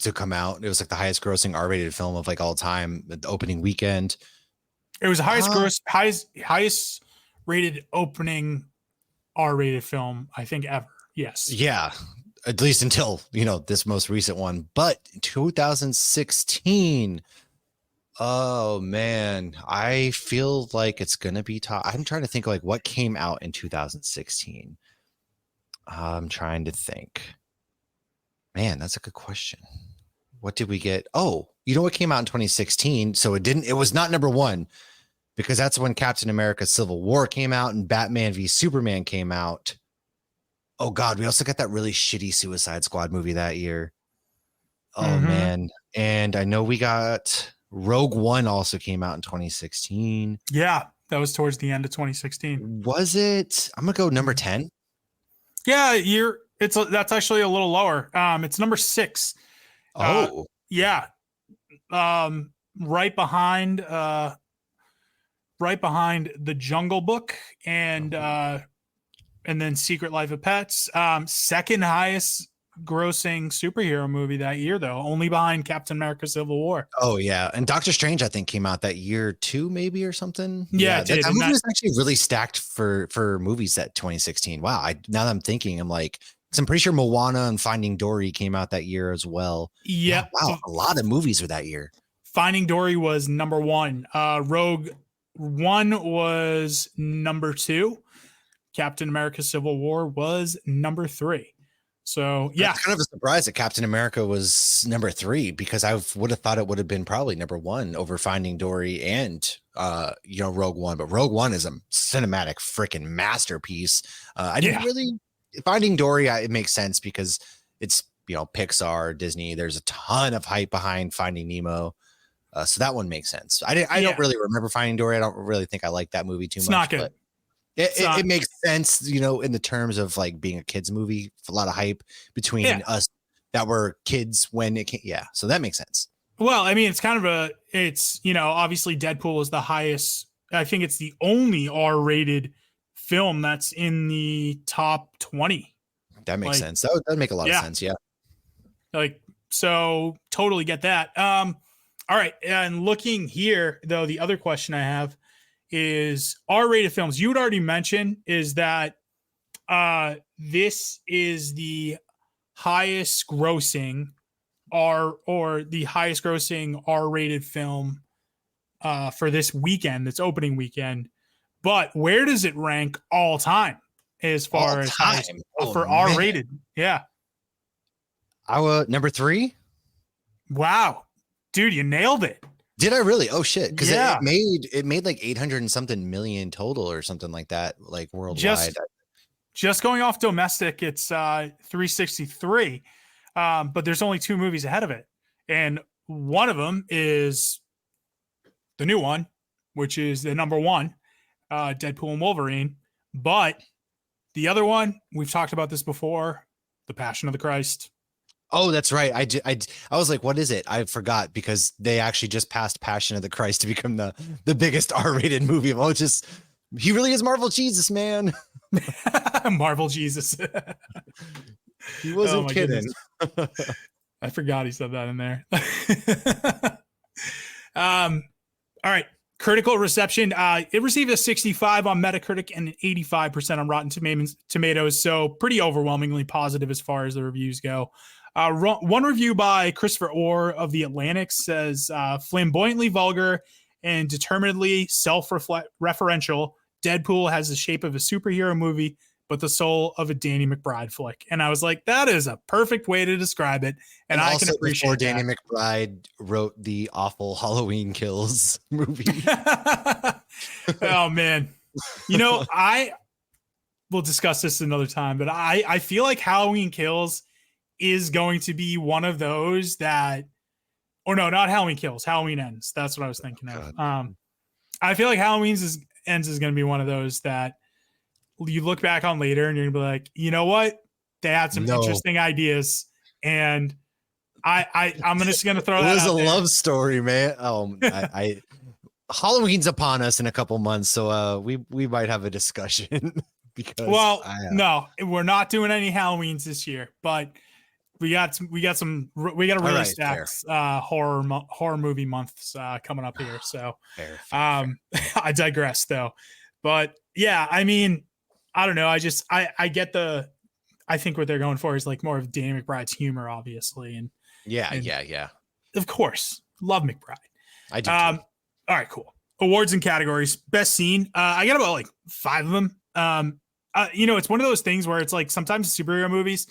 to come out. It was like the highest grossing R-rated film of like all time at the opening weekend. It was the highest rated opening R-rated film, I think, ever. Yes. Yeah. At least until, this most recent one. But 2016. Oh man, I feel like it's going to be top. I'm trying to think like what came out in 2016. I'm trying to think. Man, that's a good question. What did we get? Oh, you know what came out in 2016? So it was not number one, because that's when Captain America Civil War came out and Batman v Superman came out. Oh God, we also got that really shitty Suicide Squad movie that year. Oh man. And I know we got Rogue One also came out in 2016. Yeah, that was towards the end of 2016. Was it? I'm gonna go number 10. Yeah, that's actually a little lower. It's number 6. Oh. Yeah. Right behind The Jungle Book and then Secret Life of Pets. Second highest grossing superhero movie that year, though, only behind Captain America Civil War. Oh yeah, and Doctor Strange I think came out that year too, maybe, or something. Yeah, it did. That movie was actually really stacked for movies that 2016. Wow, now that I'm thinking, I'm like, because I'm pretty sure Moana and Finding Dory came out that year as well. Yep. Yeah, wow, a lot of movies were that year. Finding Dory was number 1. Rogue One was number 2. Captain America Civil War was number 3. So yeah, it's kind of a surprise that Captain America was number 3, because I would have thought it would have been probably number 1 over Finding Dory and Rogue One. But Rogue One is a cinematic freaking masterpiece. I didn't really Finding Dory. It makes sense because it's Pixar, Disney. There's a ton of hype behind Finding Nemo, so that one makes sense. I don't really remember Finding Dory. I don't really think I like that movie too much. It's not good. It makes sense, in the terms of like being a kids movie, a lot of hype between us that were kids when it came. Yeah. So that makes sense. Well, I mean, it's kind of obviously Deadpool is the highest. I think it's the only R-rated film that's in the top 20. That makes sense. That would make a lot of sense. Yeah. So totally get that. All right. And looking here though, the other question I have is R-rated films. You had already mentioned is that this is the highest grossing R-rated film for this weekend, this opening weekend. But where does it rank all time as far as for R-rated? Yeah. Number 3. Wow, dude, you nailed it. Did I really? Oh shit! Because it made like 800 and something million total or something like that, like worldwide. Just going off domestic, it's 363, but there's only 2 movies ahead of it, and one of them is the new one, which is the number 1, Deadpool and Wolverine. But the other one, we've talked about this before, The Passion of the Christ. Oh, that's right. I was like, what is it? I forgot, because they actually just passed Passion of the Christ to become the biggest R-rated movie of all. He really is Marvel Jesus, man. Marvel Jesus. He wasn't kidding. I forgot he said that in there. All right. Critical reception. It received a 65 on Metacritic and an 85% on Rotten Tomatoes. So pretty overwhelmingly positive as far as the reviews go. One review by Christopher Orr of The Atlantic says, flamboyantly vulgar and determinedly self-referential, Deadpool has the shape of a superhero movie but the soul of a Danny McBride flick. And I was like, that is a perfect way to describe it. And I also can appreciate before Danny McBride wrote the awful Halloween Kills movie. Oh man. You know, I will discuss this another time, but I feel like Halloween Kills is going to be one of those that, or no, not Halloween Kills, Halloween Ends. That's what I was thinking of. I feel like Halloween Ends is going to be one of those that you look back on later and you're gonna be like, you know what? They had some interesting ideas, and I'm just gonna throw that. It was out a there. love story, man. Halloween's upon us in a couple months, so we might have a discussion because no, we're not doing any Halloweens this year, but we got a really stacked horror movie months coming up here. So fair. I digress though, but yeah, I mean, I don't know. I get I think what they're going for is like more of Danny McBride's humor, obviously, and yeah. Of course, love McBride. I do. All right, cool. Awards and categories. Best scene. I got about like 5 of them. It's one of those things where it's like sometimes superhero movies,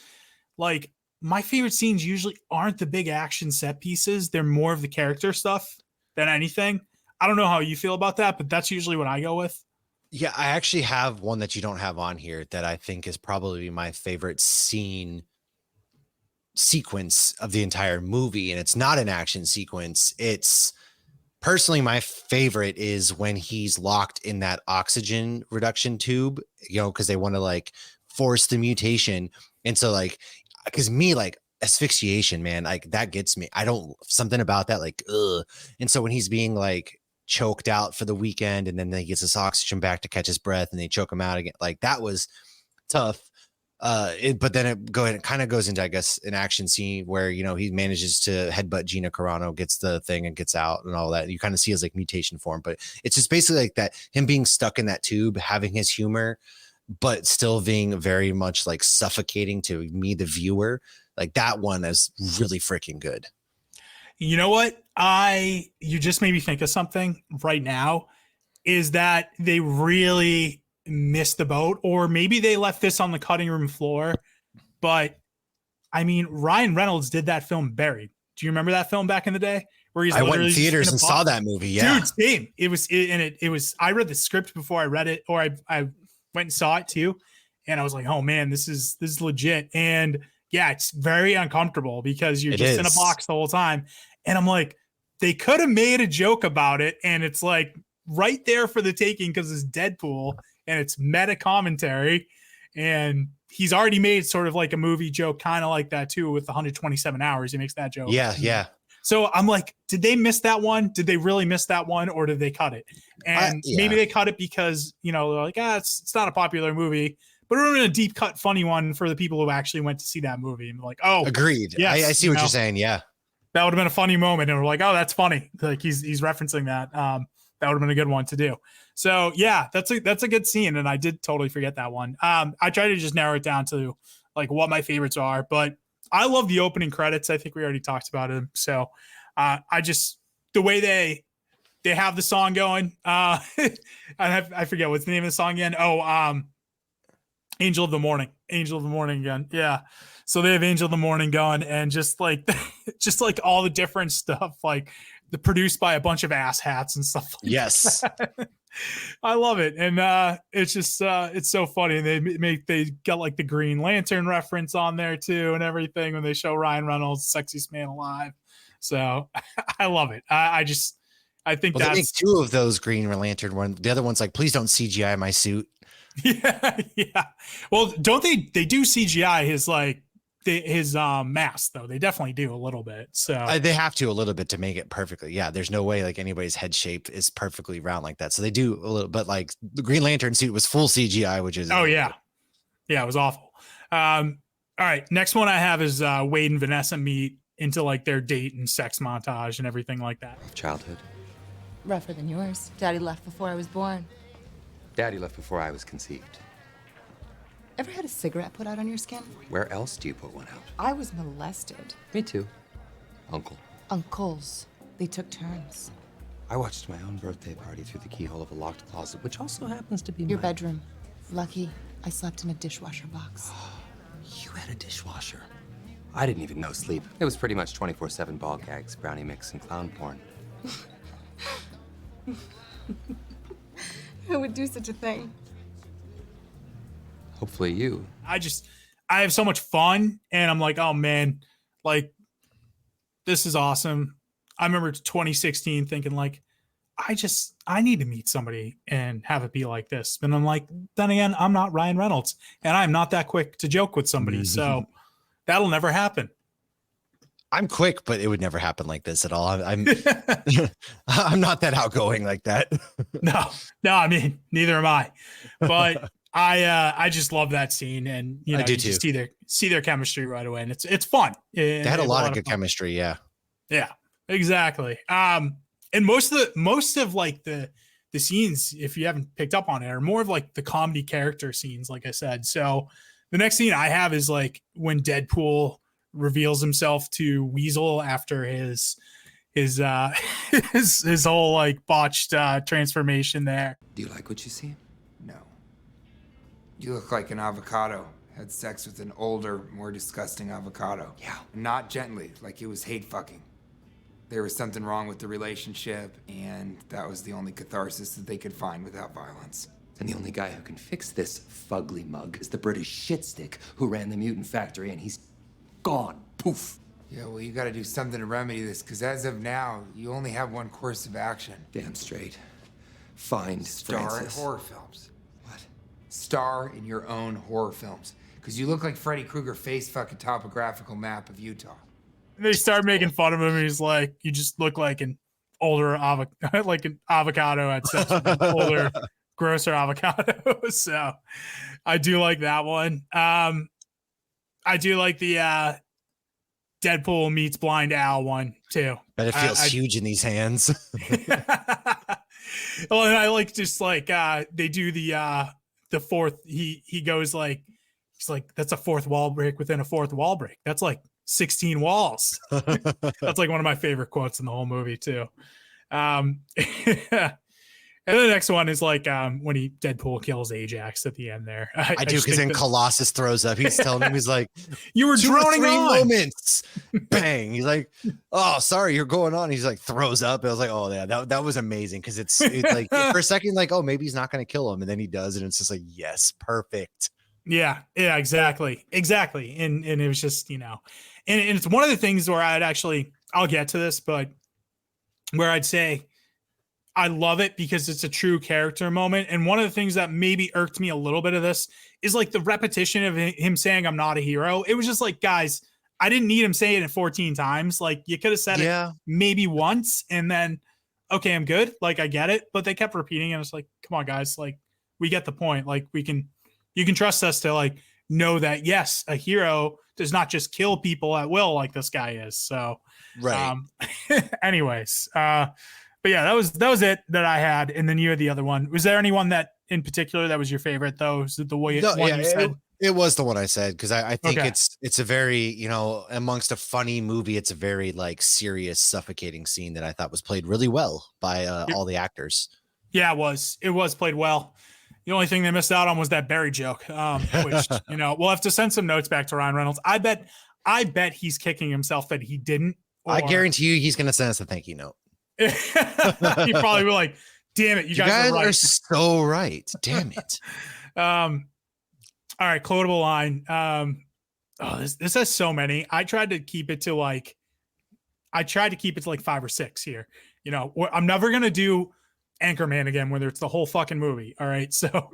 like my favorite scenes usually aren't the big action set pieces. They're more of the character stuff than anything. I don't know how you feel about that, but that's usually what I go with. Yeah, I actually have one that you don't have on here that I think is probably my favorite sequence of the entire movie. And it's not an action sequence. It's personally my favorite is when he's locked in that oxygen reduction tube, because they want to like force the mutation. And so like, because me, like asphyxiation, man, like that gets me. I don't, something about that, like, ugh. And so when he's being like choked out for the weekend and then he gets his oxygen back to catch his breath and they choke him out again, like that was tough. But then it kind of goes into, I guess, an action scene where, he manages to headbutt Gina Carano, gets the thing and gets out and all that. You kind of see his like mutation form, but it's just basically like that, him being stuck in that tube, having his humor, but still being very much like suffocating to me, the viewer. Like that one is really freaking good. You know what? You just made me think of something right now, is that they really missed the boat, or maybe they left this on the cutting room floor. But I mean, Ryan Reynolds did that film Buried. Do you remember that film back in the day where he's I went in theaters and saw that movie? Yeah, dude, same. It was I read the script before I read it, or I went and saw it too, and I was like, oh man, this is legit. And yeah, it's very uncomfortable because you're just in a box the whole time. And I'm like, they could have made a joke about it, and it's like right there for the taking because it's Deadpool and it's meta commentary, and he's already made sort of like a movie joke kind of like that too with 127 hours. He makes that joke. Yeah. So I'm like, did they miss that one? Did they really miss that one, or did they cut it? And maybe they cut it because, they're like, it's not a popular movie, but we're in a deep cut funny one for the people who actually went to see that movie. And like, oh, agreed. Yes, I see what you're saying. Yeah. That would have been a funny moment. And we're like, oh, that's funny. Like he's referencing that. That would have been a good one to do. So yeah, that's a good scene. And I did totally forget that one. I tried to just narrow it down to like what my favorites are, but I love the opening credits. I think we already talked about it. So the way they have the song going, I forget what's the name of the song again. Oh, Angel of the Morning again. Yeah. So they have Angel of the Morning going, and just like all the different stuff, like the produced by a bunch of ass hats and stuff. Like yes. That. I love it. And it's just it's so funny. They got like the Green Lantern reference on there too and everything when they show Ryan Reynolds, sexiest man alive. So I love it. I think that's, they make 2 of those Green Lantern one. The other one's like, please don't CGI my suit. Yeah. Well, don't they do CGI his mask though? They definitely do a little bit. So they have to a little bit to make it perfectly. Yeah, there's no way like anybody's head shape is perfectly round like that. So they do a little, but like the Green Lantern suit was full CGI, which is yeah, it was awful. All right, next one I have is Wade and Vanessa meet into like their date and sex montage and everything like that. Childhood. Rougher than yours. Daddy left before I was born. Daddy left before I was conceived. Ever had a cigarette put out on your skin? Where else do you put one out? I was molested. Me too. Uncle. Uncles. They took turns. I watched my own birthday party through the keyhole of a locked closet, which also happens to be Your mine. bedroom. Lucky. I slept in a dishwasher box. You had a dishwasher. I didn't even know sleep. It was pretty much 24/7 ball gags, brownie mix, and clown porn. Who would do such a thing? Hopefully you. I have so much fun, and I'm like, oh man, like this is awesome. I remember 2016 thinking like, I need to meet somebody and have it be like this. And I'm like, then again, I'm not Ryan Reynolds, and I'm not that quick to joke with somebody, so that'll never happen. I'm quick, but it would never happen like this at all. I'm I'm not that outgoing like that. No, I mean, neither am I. But I just love that scene, and you know, I do you just see their chemistry right away, and it's fun. They had a lot of good chemistry, yeah. Yeah, exactly. And most of like the scenes, if you haven't picked up on it, are more of like the comedy character scenes, like I said. So the next scene I have is like when Deadpool reveals himself to Weasel after his his whole like botched transformation there. Do you like what you see? No. You look like an avocado. Had sex with an older, more disgusting avocado. Yeah. Not gently, like it was hate fucking. There was something wrong with the relationship, and that was the only catharsis that they could find without violence. And the only guy who can fix this fugly mug is the British shitstick who ran the mutant factory, and he's gone. Poof. Yeah, well, you gotta do something to remedy this, because as of now, you only have one course of action. Damn straight. Find Star in Francis. horror films. What? Star in your own horror films. Because you look like Freddy Krueger face fucking topographical map of Utah. They start making fun of him, and he's like, "You just look like an older like an avocado had sex with an older, grosser avocado." So, I do like that one. I do like the Deadpool meets Blind Owl one too. But it feels huge in these hands. Well, and I like just like they do the fourth. He goes like, he's like, that's a fourth wall break within a fourth wall break. That's like 16 walls. That's like one of my favorite quotes in the whole movie too. And the next one is like when Deadpool kills Ajax at the end there. I do, because then Colossus throws up. He's telling him, he's like, you were droning 3 on. moments. Bang. He's like, oh, sorry, you're going on. He's like, throws up. I was like, oh yeah, that was amazing, because it's like for a second, like, oh, maybe he's not going to kill him, and then he does, and it's just like, yes, perfect. Yeah, exactly. And it was just, you know, and it's one of the things where I'll get to this, but where I'd say I love it because it's a true character moment. And one of the things that maybe irked me a little bit of this is like the repetition of him saying, "I'm not a hero." It was just like, guys, I didn't need him saying it 14 times. Like, you could have said it maybe once and then, okay, I'm good. Like, I get it. But they kept repeating it. It's like, come on, guys. Like, we get the point. Like, you can trust us to like know that, yes, a hero does not just kill people at will like this guy is. So, right. Anyways, but yeah, that was it that I had. And then you had the other one. Was there anyone that in particular that was your favorite though? Was it the way you said? It was the one I said, because I think Okay. it's a very, you know, amongst a funny movie, it's a very like serious, suffocating scene that I thought was played really well by all the actors. Yeah, it was played well. The only thing they missed out on was that Barry joke, which, you know, we'll have to send some notes back to Ryan Reynolds. I bet he's kicking himself that he didn't. I guarantee you he's going to send us a thank you note. He probably will, like, damn it, you guys are right. Are so right. Damn it. All right, quotable line. This has so many. I tried to keep it to like 5 or 6 here. You know, I'm never gonna do Anchorman again, whether it's the whole fucking movie. All right, so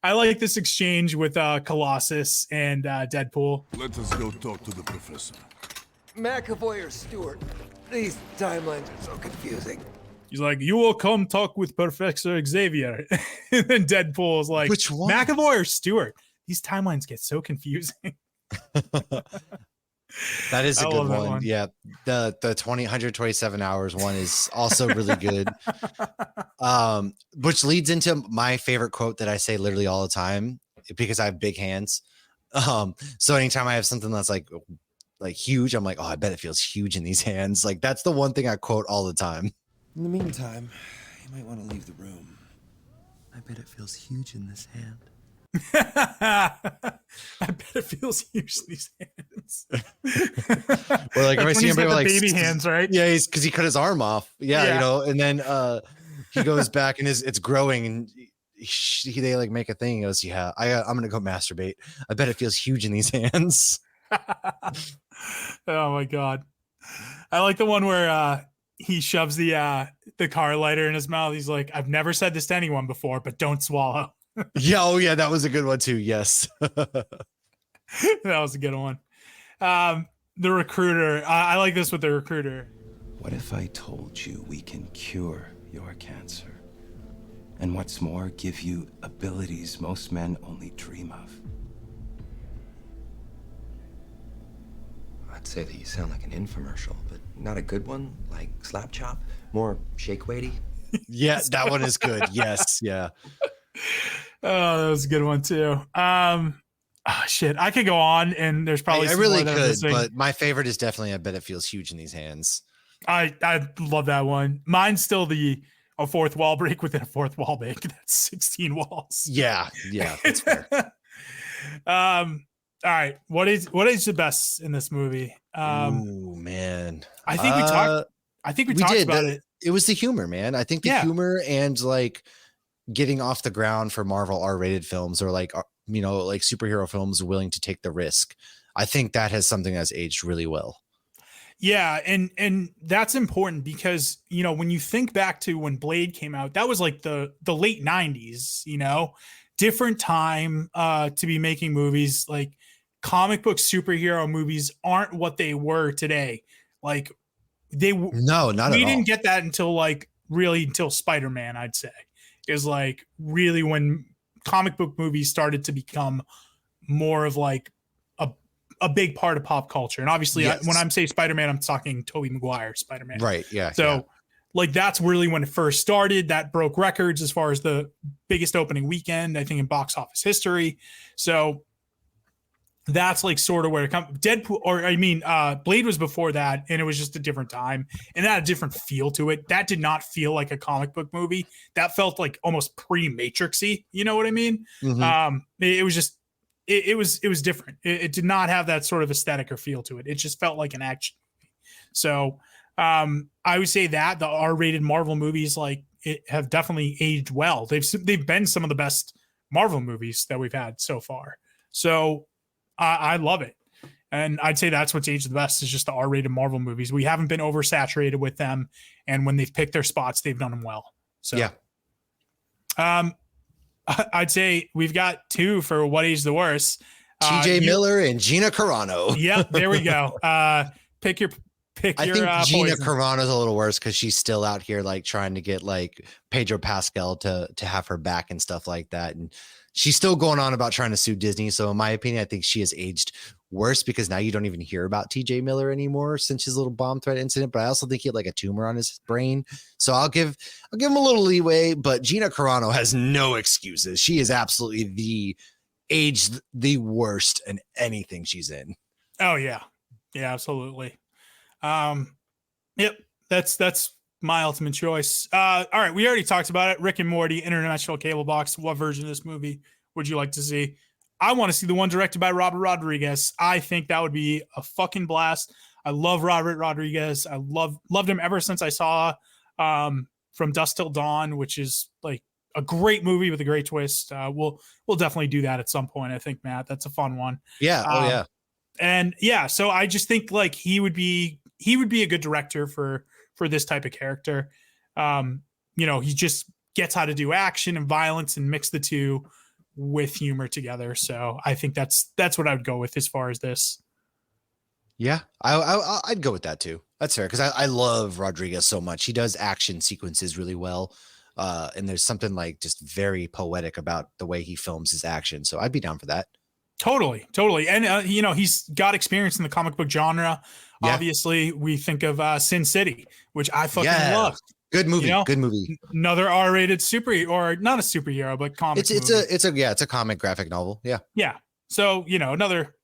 I like this exchange with Colossus and Deadpool. Let us go talk to the professor. McAvoy or Stewart? These timelines are so confusing. He's like, "You will come talk with Professor Xavier." And then Deadpool is like, "Which one? McAvoy or Stewart?" These timelines get so confusing. That is a good one. Yeah. The 127 hours one is also really good. Which leads into my favorite quote that I say literally all the time, because I have big hands. So anytime I have something that's like huge, I'm like, oh, I bet it feels huge in these hands. Like, that's the one thing I quote all the time. In the meantime, you might want to leave the room. I bet it feels huge in this hand. I bet it feels huge in these hands. Or like, That's when I see he's him got the like baby hands, right? Yeah, he's because he cut his arm off. Yeah, Yeah. you know, and then he goes back and it's growing, and they like make a thing. He goes, "Yeah, I'm gonna go masturbate. I bet it feels huge in these hands." Oh my god. I like the one where he shoves the car lighter in his mouth. He's like, I've never said this to anyone before, but don't swallow. Yeah, oh yeah, that was a good one too. Yes. That was a good one. The recruiter. I like this with the recruiter. What if I told you we can cure your cancer? And what's more, give you abilities most men only dream of? I'd say that you sound like an infomercial, but not a good one, like Slap Chop. More shake weighty. Yeah, that one is good. Yes, yeah. Oh, that was a good one too. Shit, I could go on, and there's probably I some really more that I'm could, missing. but my favorite is definitely "I bet it feels huge in these hands." I love that one. Mine's still a fourth wall break within a fourth wall break. That's 16 walls. Yeah, that's fair. All right, what is the best in this movie? Ooh, man. I think we talked. I think we talked did. about it. It was the humor, man. I think the humor and like getting off the ground for Marvel R-rated films, or like like superhero films willing to take the risk. I think that has something that's aged really well. Yeah, and that's important because when you think back to when Blade came out, that was like the late 90s, different time to be making movies. Like comic book superhero movies aren't what they were today. Like No, not we at all. didn't get that until until Spider-Man, I'd say, is like really when comic book movies started to become more of like a big part of pop culture. And obviously when I'm saying Spider-Man, I'm talking Tobey Maguire Spider-Man. Right. Yeah. So like that's really when it first started. That broke records as far as the biggest opening weekend, I think, in box office history. So that's like sort of where it comes. Blade was before that, and it was just a different time and it had a different feel to it. That did not feel like a comic book movie. That felt like almost pre-Matrixy. You know what I mean? Mhm. It was just it was different. It did not have that sort of aesthetic or feel to it. It just felt like an action movie. So I would say that the R-rated Marvel movies have definitely aged well. They've been some of the best Marvel movies that we've had so far. So I love it. And I'd say that's what's aged the best is just the R-rated Marvel movies. We haven't been oversaturated with them. And when they've picked their spots, they've done them well. So, yeah. I'd say we've got two for what aged the worst. TJ Miller and Gina Carano. Yep. There we go. Pick your I think Gina poison. Carano's a little worse because she's still out here like trying to get like Pedro Pascal to have her back and stuff like that. And she's still going on about trying to sue Disney. So in my opinion, I think she has aged worse because now you don't even hear about TJ Miller anymore since his little bomb threat incident. But I also think he had like a tumor on his brain. So I'll give him a little leeway, but Gina Carano has no excuses. She is absolutely aged the worst in anything she's in. Oh yeah. Yeah, absolutely. Yep. That's my ultimate choice. All right. We already talked about it. Rick and Morty, international cable box. What version of this movie would you like to see? I want to see the one directed by Robert Rodriguez. I think that would be a fucking blast. I love Robert Rodriguez. I loved him ever since I saw From Dusk Till Dawn, which is like a great movie with a great twist. We'll definitely do that at some point. I think, Matt, that's a fun one. Yeah. Oh yeah. And yeah, so I just think like he would be a good director for this type of character. He just gets how to do action and violence and mix the two with humor together. So I think that's what I would go with as far as this. Yeah, I'd go with that too. That's fair because I love Rodriguez so much. He does action sequences really well. And there's something like just very poetic about the way he films his action. So I'd be down for that. Totally. And, he's got experience in the comic book genre. Yeah. Obviously, we think of Sin City, which I fucking love. Good movie. Good movie. Another R-rated superhero, or not a superhero, but comic. It's a comic graphic novel. Yeah. Yeah. So, another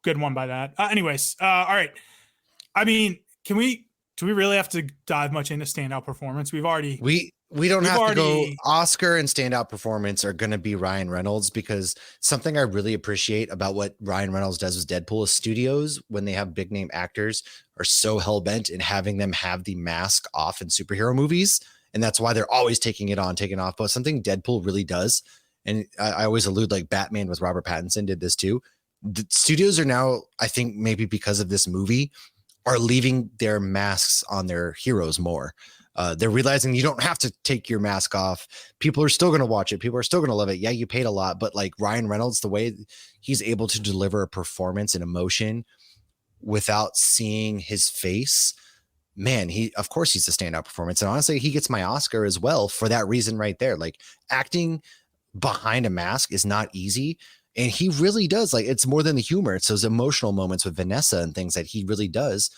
good one by that. Anyways. All right. I mean, do we really have to dive much into standout performance? We've already we don't We've have to go. already- Oscar and standout performance are going to be Ryan Reynolds, because something I really appreciate about what Ryan Reynolds does with Deadpool is studios, when they have big name actors, are so hell bent in having them have the mask off in superhero movies. And that's why they're always taking it on, taking off. But something Deadpool really does, and I always allude, like Batman with Robert Pattinson did this too. The studios are now, I think maybe because of this movie, are leaving their masks on their heroes more. They're realizing you don't have to take your mask off. People are still going to watch it. People are still going to love it. Yeah, you paid a lot, but like Ryan Reynolds, the way he's able to deliver a performance and emotion without seeing his face, man, of course he's a standout performance. And honestly, he gets my Oscar as well for that reason right there. Like, acting behind a mask is not easy. And he really does. Like, it's more than the humor. It's those emotional moments with Vanessa and things that he really does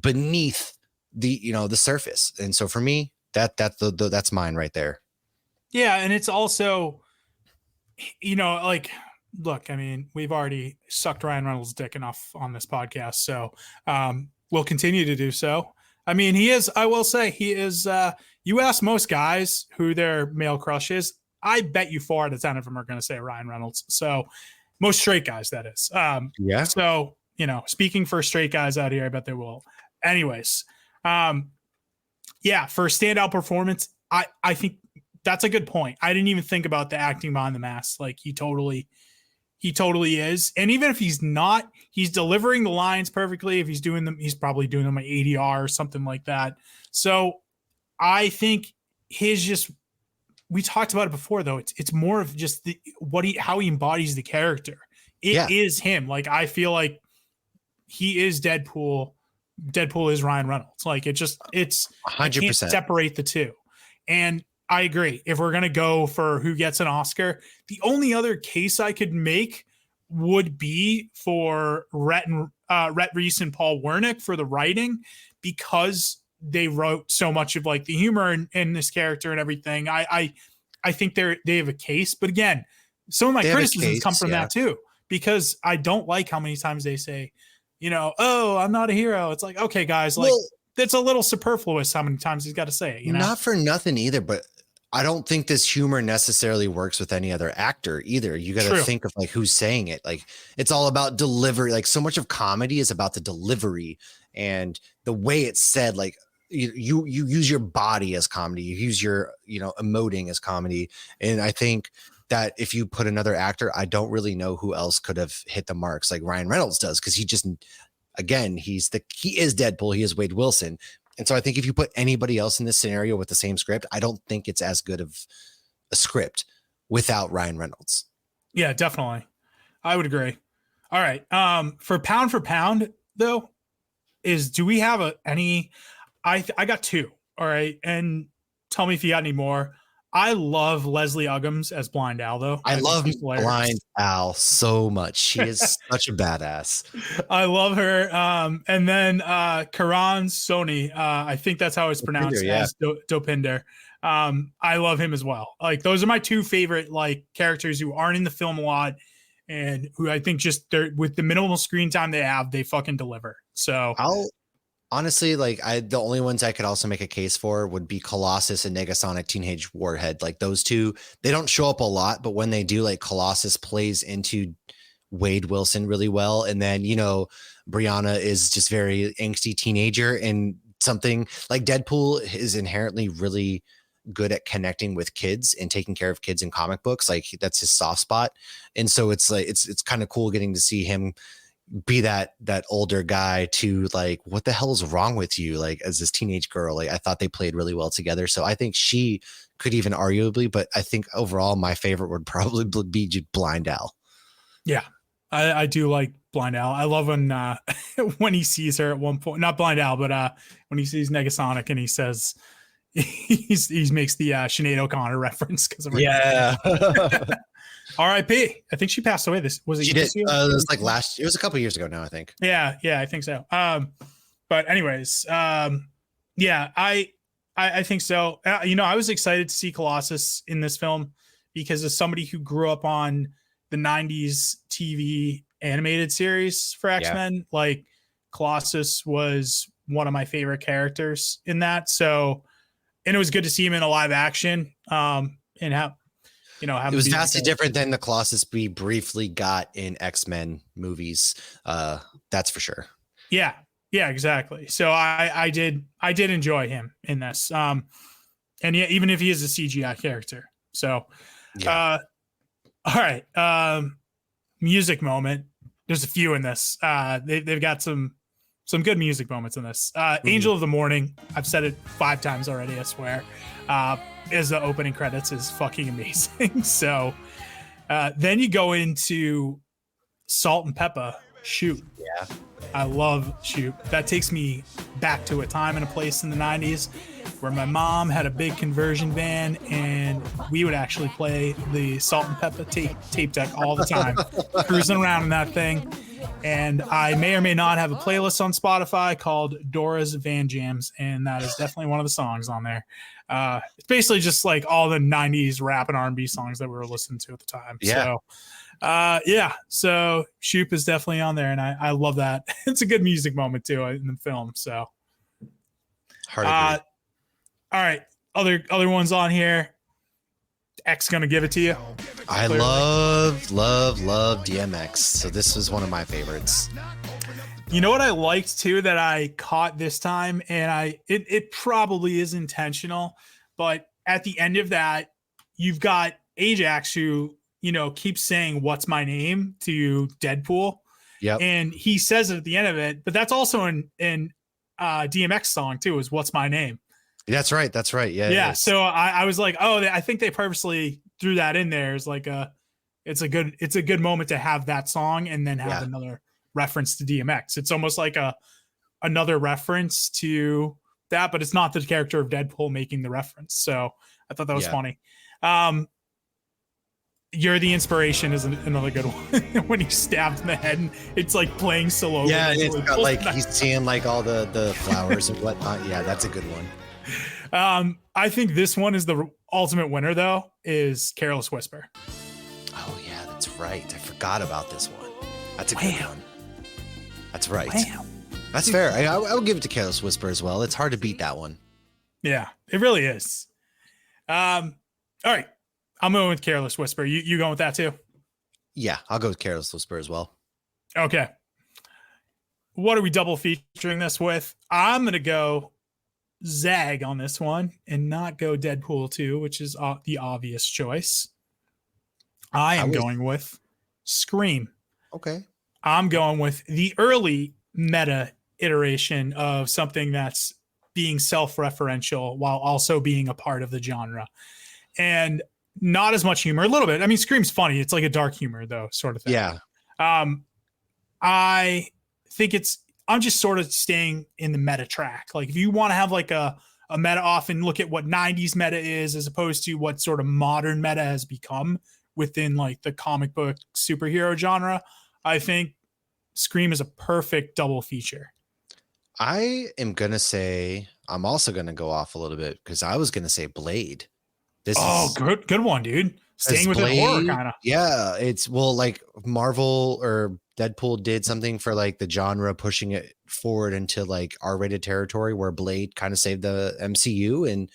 beneath the surface. And so for me, that's mine right there. Yeah, and it's also, like, look, I mean, we've already sucked Ryan Reynolds' dick enough on this podcast, so we'll continue to do so. I mean, I will say, he is, you ask most guys who their male crush is, I bet you 4 out of 10 of them are going to say Ryan Reynolds. So most straight guys, that is. Yeah. So, speaking for straight guys out here, I bet they will. Anyways, for standout performance, I think that's a good point. I didn't even think about the acting behind the mask. Like, he totally is. And even if he's not, he's delivering the lines perfectly. If he's doing them, he's probably doing them at ADR or something like that. So I think we talked about it before, though. It's more of just how he embodies the character. It is him. Like, I feel like he is Deadpool. Deadpool is Ryan Reynolds. Like, it's 100%. I can't separate the two. And I agree. If we're going to go for who gets an Oscar, the only other case I could make would be for Rhett Reese and Paul Wernick for the writing, because they wrote so much of like the humor in this character and everything. I think they have a case, but again, some of my criticisms come from that too, because I don't like how many times they say, oh, I'm not a hero. It's like, okay, guys, like, it's a little superfluous how many times he's got to say it, Not for nothing either, but I don't think this humor necessarily works with any other actor either. You got to think of like who's saying it. Like, it's all about delivery. Like, so much of comedy is about the delivery and the way it's said. Like, you use your body as comedy. You use your, emoting as comedy. And I think that if you put another actor, I don't really know who else could have hit the marks like Ryan Reynolds does. Cause he is Deadpool. He is Wade Wilson. And so I think if you put anybody else in this scenario with the same script, I don't think it's as good of a script without Ryan Reynolds. Yeah, definitely. I would agree. All right. For pound though, do we have any, I got 2. All right. And tell me if you got any more. I love Leslie Uggams as Blind Al, though. I love Blind Al so much. She is such a badass. I love her. And then Karan Soni, I think that's how it's pronounced, as Dopinder. I love him as well. Like, those are my 2 favorite like characters who aren't in the film a lot, and who I think just with the minimal screen time they have, they fucking deliver. So honestly, like, the only ones I could also make a case for would be Colossus and Negasonic Teenage Warhead. Like, those 2, they don't show up a lot, but when they do, like, Colossus plays into Wade Wilson really well. And then, Brianna is just very angsty teenager, and something like Deadpool is inherently really good at connecting with kids and taking care of kids in comic books. Like, that's his soft spot. And so it's like, it's kind of cool getting to see him be that older guy to like, what the hell is wrong with you? Like, as this teenage girl, like, I thought they played really well together. So I think she could even arguably, but I think overall my favorite would probably be Blind Al. Yeah. I do like Blind Al. I love when when he sees her at one point, not Blind Al, but when he sees Negasonic and he says, he makes the Sinead O'Connor reference. R.I.P. I think she passed away. It was like it was a couple years ago now, I think. Yeah, I think so. But anyways, I think so. I was excited to see Colossus in this film because as somebody who grew up on the 90s TV animated series for X-Men, like, Colossus was one of my favorite characters in that. So and it was good to see him in a live action. And have it was vastly different than the Colossus we briefly got in X-Men movies. That's for sure. Yeah, exactly. So I did enjoy him in this. And yeah, even if he is a CGI character. So, all right. Music moment. There's a few in this. They've got some good music moments in this. Angel of the Morning. I've said it 5 times already, I swear. Is the opening credits is fucking amazing. So then you go into Salt and Pepper. Shoot. Yeah. I love Shoot. That takes me back to a time and a place in the 90s where my mom had a big conversion van and we would actually play the Salt and Pepper tape deck all the time, cruising around in that thing. And I may or may not have a playlist on Spotify called Dora's Van Jams, and that is definitely one of the songs on there. It's basically just like all the 90s rap and R&B songs that we were listening to at the time. Yeah. So so Shoop is definitely on there, and I love that. It's a good music moment too in the film. So all right, other ones on here. X gonna give it to you. I love DMX, so this was one of my favorites. You know what I liked too that I caught this time, and it probably is intentional, but at the end of that, you've got Ajax who keeps saying "What's my name" to Deadpool. Yep. And he says it at the end of it, but that's also in DMX song too, is "What's my name." That's right. Yeah. Yeah. So I was like, oh, I think they purposely threw that in there as like it's a good moment to have that song and then have another reference to DMX. It's almost like another reference to that, but it's not the character of Deadpool making the reference. So I thought that was funny. You're the Inspiration is another good one. When he's stabbed in the head and it's like playing slow. Yeah, and it's got like he's seeing like all the flowers and whatnot. Yeah, that's a good one. I think this one is the ultimate winner though, is Careless Whisper. Oh yeah, that's right. I forgot about this one. That's a good one. That's right. Wow. That's fair. I will give it to Careless Whisper as well. It's hard to beat that one. Yeah, it really is. All right. I'm going with Careless Whisper. You going with that too? Yeah, I'll go with Careless Whisper as well. Okay. What are we double featuring this with? I'm going to go Zag on this one and not go Deadpool 2, which is the obvious choice. I am going with Scream. Okay. I'm going with the early meta iteration of something that's being self-referential while also being a part of the genre. And not as much humor, a little bit. I mean, Scream's funny. It's like a dark humor though, sort of thing. Yeah. I think I'm just sort of staying in the meta track. Like if you want to have like a meta off and look at what 90s meta is as opposed to what sort of modern meta has become within like the comic book superhero genre, I think Scream is a perfect double feature. I am going to say, I'm also going to go off a little bit because I was going to say Blade. Good one, dude. Staying with the horror kind of. Yeah, it's like Marvel or Deadpool did something for like the genre, pushing it forward into like R-rated territory where Blade kind of saved the MCU, and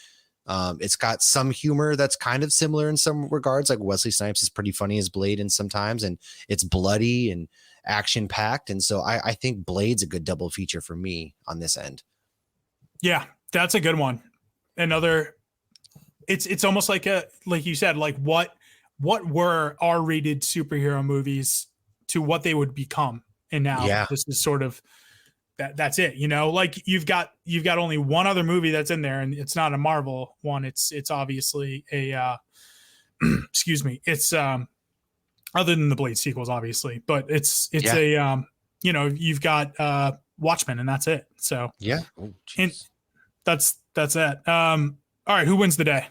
it's got some humor that's kind of similar in some regards. Like Wesley Snipes is pretty funny as Blade in sometimes, and it's bloody and action packed, and so I think Blade's a good double feature for me on this end. Yeah, that's a good one. Another. It's almost like like you said, like what were R-rated superhero movies to what they would become, and now this is sort of that's it. Like you've got only one other movie that's in there, and it's not a Marvel one. It's obviously a excuse me. It's other than the Blade sequels, obviously, but it's a you've got Watchmen, and that's it. So and that's it. All right, who wins the day?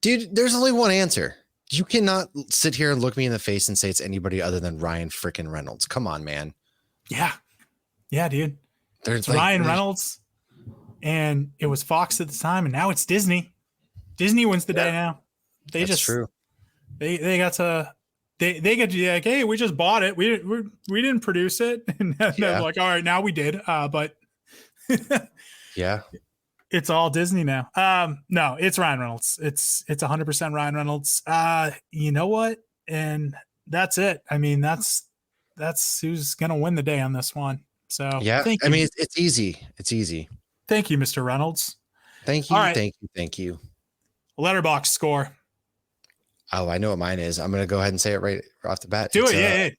Dude, there's only one answer. You cannot sit here and look me in the face and say it's anybody other than Ryan freaking Reynolds. Come on, man. Yeah. Yeah, dude. It's Ryan Reynolds, and it was Fox at the time, and now it's Disney. Disney wins the day now. That's true. They got to they get to be like, hey, we just bought it. We didn't produce it. And they're like, all right, now we did. But yeah. It's all Disney now. No, it's Ryan Reynolds. It's 100% Ryan Reynolds. You know what? And that's it. I mean, that's who's gonna win the day on this one. So Yeah, thank I you. mean, it's easy. It's easy. Thank you, Mr. Reynolds. Thank you, All right. thank you. Letterbox score. Oh, I know what mine is. I'm gonna go ahead and say it right off the bat. Do It's, it, yeah.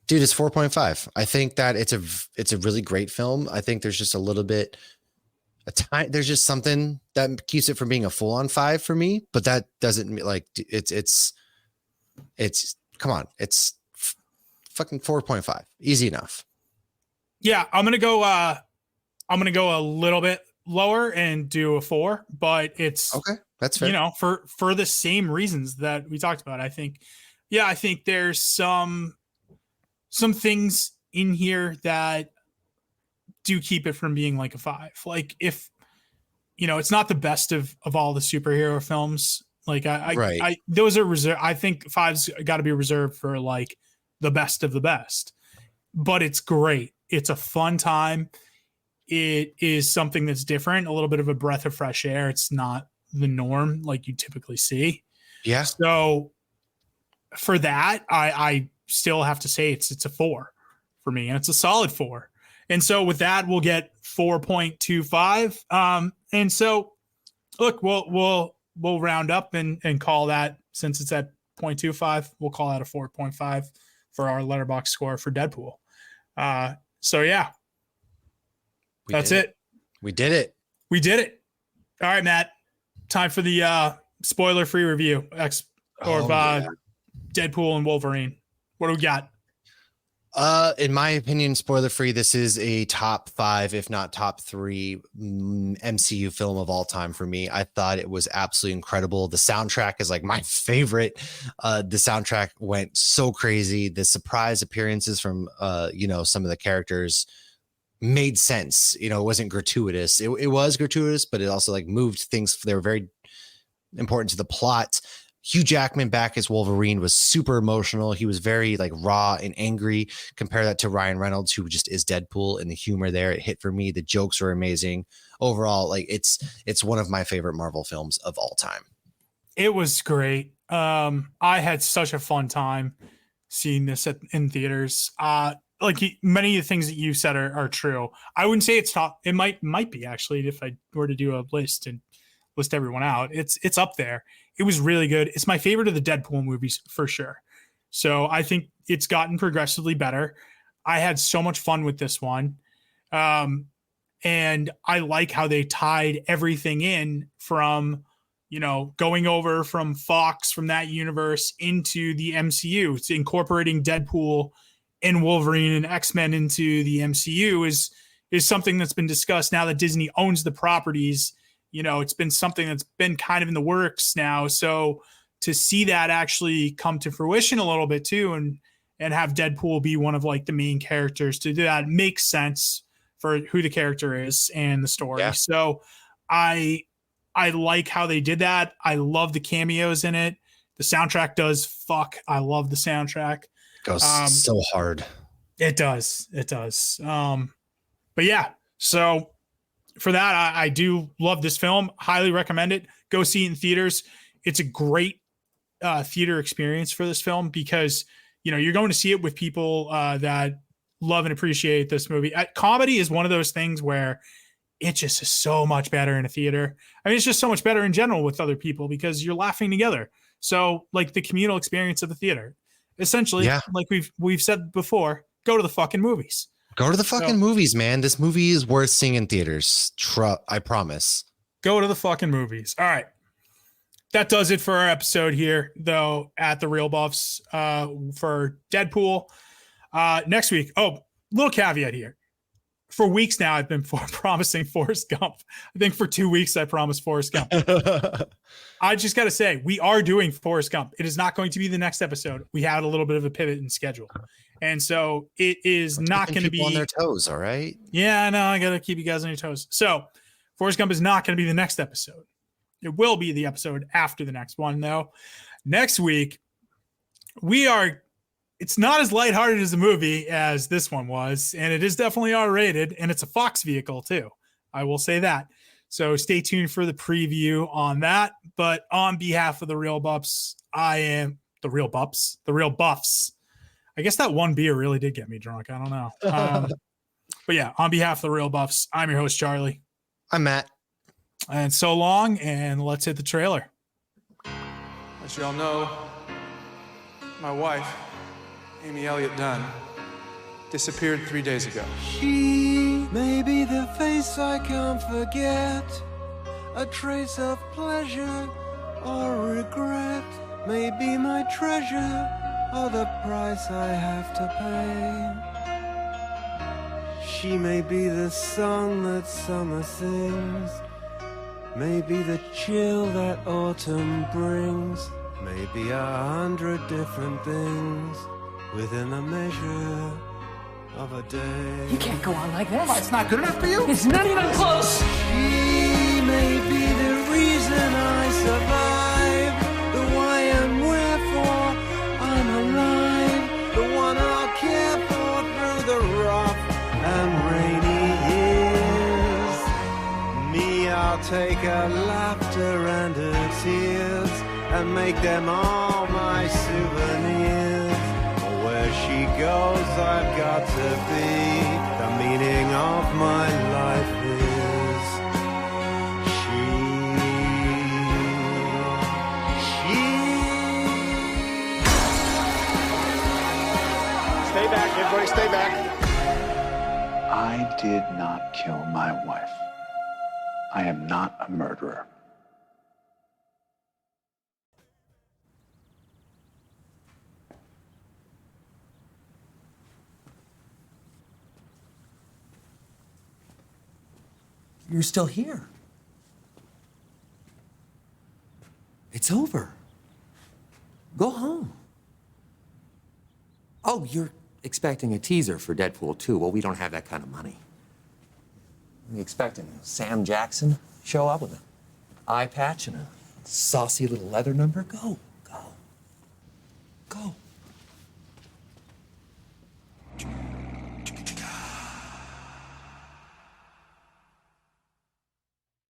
Dude, it's 4.5. I think that it's a really great film. I think there's just a little bit there's just something that keeps it from being a full on 5 for me, but that doesn't mean like it's come on, it's fucking 4.5. Easy enough. Yeah, I'm gonna go a little bit lower and do a 4, but it's Okay, that's fair. You know, for the same reasons that we talked about. I think there's some things in here that do keep it from being like a 5. Like if it's not the best of all the superhero films. Like I those are reserved. I think 5's got to be reserved for like the best of the best. But it's great. It's a fun time. It is something that's different, a little bit of a breath of fresh air. It's not the norm like you typically see. Yeah. So for that, I still have to say it's a 4 for me, and it's a solid 4. And so with that, we'll get 4.25. And so look, we'll round up and call that, since it's at 0.25, we'll call that a 4.5 for our letterbox score for Deadpool. So yeah, that's it. We did it. We did it. All right, Matt. Time for the spoiler-free review Deadpool and Wolverine. What do we got? In my opinion, spoiler free, this is a top 5, if not top 3 MCU film of all time for me. I thought it was absolutely incredible. The soundtrack is like my favorite. The soundtrack went so crazy. The surprise appearances from, some of the characters made sense. It wasn't gratuitous. It was gratuitous, but it also like moved things. They were very important to the plot. Hugh Jackman back as Wolverine was super emotional. He was very like raw and angry. Compare that to Ryan Reynolds, who just is Deadpool, and the humor there, it hit for me. The jokes were amazing. Overall, like it's one of my favorite Marvel films of all time. It was great. I had such a fun time seeing this in theaters. Like many of the things that you said are true. I wouldn't say it's top. It might be actually, if I were to do a list and list everyone out. It's up there. It was really good. It's my favorite of the Deadpool movies for sure. So I think it's gotten progressively better. I had so much fun with this one. And I like how they tied everything in from, going over from Fox, from that universe into the MCU. It's incorporating Deadpool and Wolverine and X-Men into the MCU is something that's been discussed now that Disney owns the properties. It's been something that's been kind of in the works now. So to see that actually come to fruition a little bit too, and have Deadpool be one of like the main characters to do that makes sense for who the character is and the story. Yeah. So I like how they did that. I love the cameos in it. The soundtrack does I love the soundtrack. It goes so hard. It does. But yeah, so for that, I do love this film. Highly recommend it. Go see it in theaters. It's a great theater experience for this film because, you're going to see it with people that love and appreciate this movie. Comedy is one of those things where it just is so much better in a theater. I mean, it's just so much better in general with other people because you're laughing together. So like the communal experience of the theater, essentially, like we've said before, go to the fucking movies. Go to the fucking movies, man. This movie is worth seeing in theaters. I promise. Go to the fucking movies. All right. That does it for our episode here, though, at the Real Buffs for Deadpool. Next week. Oh, little caveat here. For weeks now, I've been promising Forrest Gump. I think for 2 weeks, I promised Forrest Gump. I just got to say, we are doing Forrest Gump. It is not going to be the next episode. We had a little bit of a pivot in schedule. And so it is not going to be on their toes. All right. Yeah, I know. I got to keep you guys on your toes. So Forrest Gump is not going to be the next episode. It will be the episode after the next one, though. Next week, it's not as lighthearted as a movie as this one was, and it is definitely R-rated, and it's a Fox vehicle, too. I will say that. So stay tuned for the preview on that. But on behalf of the Real Buffs, I am the Real Buffs. I guess that one beer really did get me drunk. I don't know. But yeah, on behalf of the Real Buffs, I'm your host, Charlie. I'm Matt. And so long, and let's hit the trailer. As y'all know, my wife, Amy Elliott Dunn, disappeared 3 days ago. She may be the face I can't forget, a trace of pleasure or regret, may be my treasure or the price I have to pay. She may be the song that summer sings, may be the chill that autumn brings, may be 100 different things within a measure of a day. You can't go on like this. It's not good enough for you? It's not even close. She may be the reason I survive, the why and wherefore I'm alive, the one I'll care for through the rough and rainy years. Me, I'll take her laughter and her tears and make them all my souvenirs. Where she goes, I've got to be. The meaning of my life is she. Stay back, everybody stay back. I did not kill my wife. I am not a murderer. You're still here. It's over. Go home. Oh, you're expecting a teaser for Deadpool 2. Well, we don't have that kind of money. Are you expecting Sam Jackson show up with an eye patch and a saucy little leather number? Go.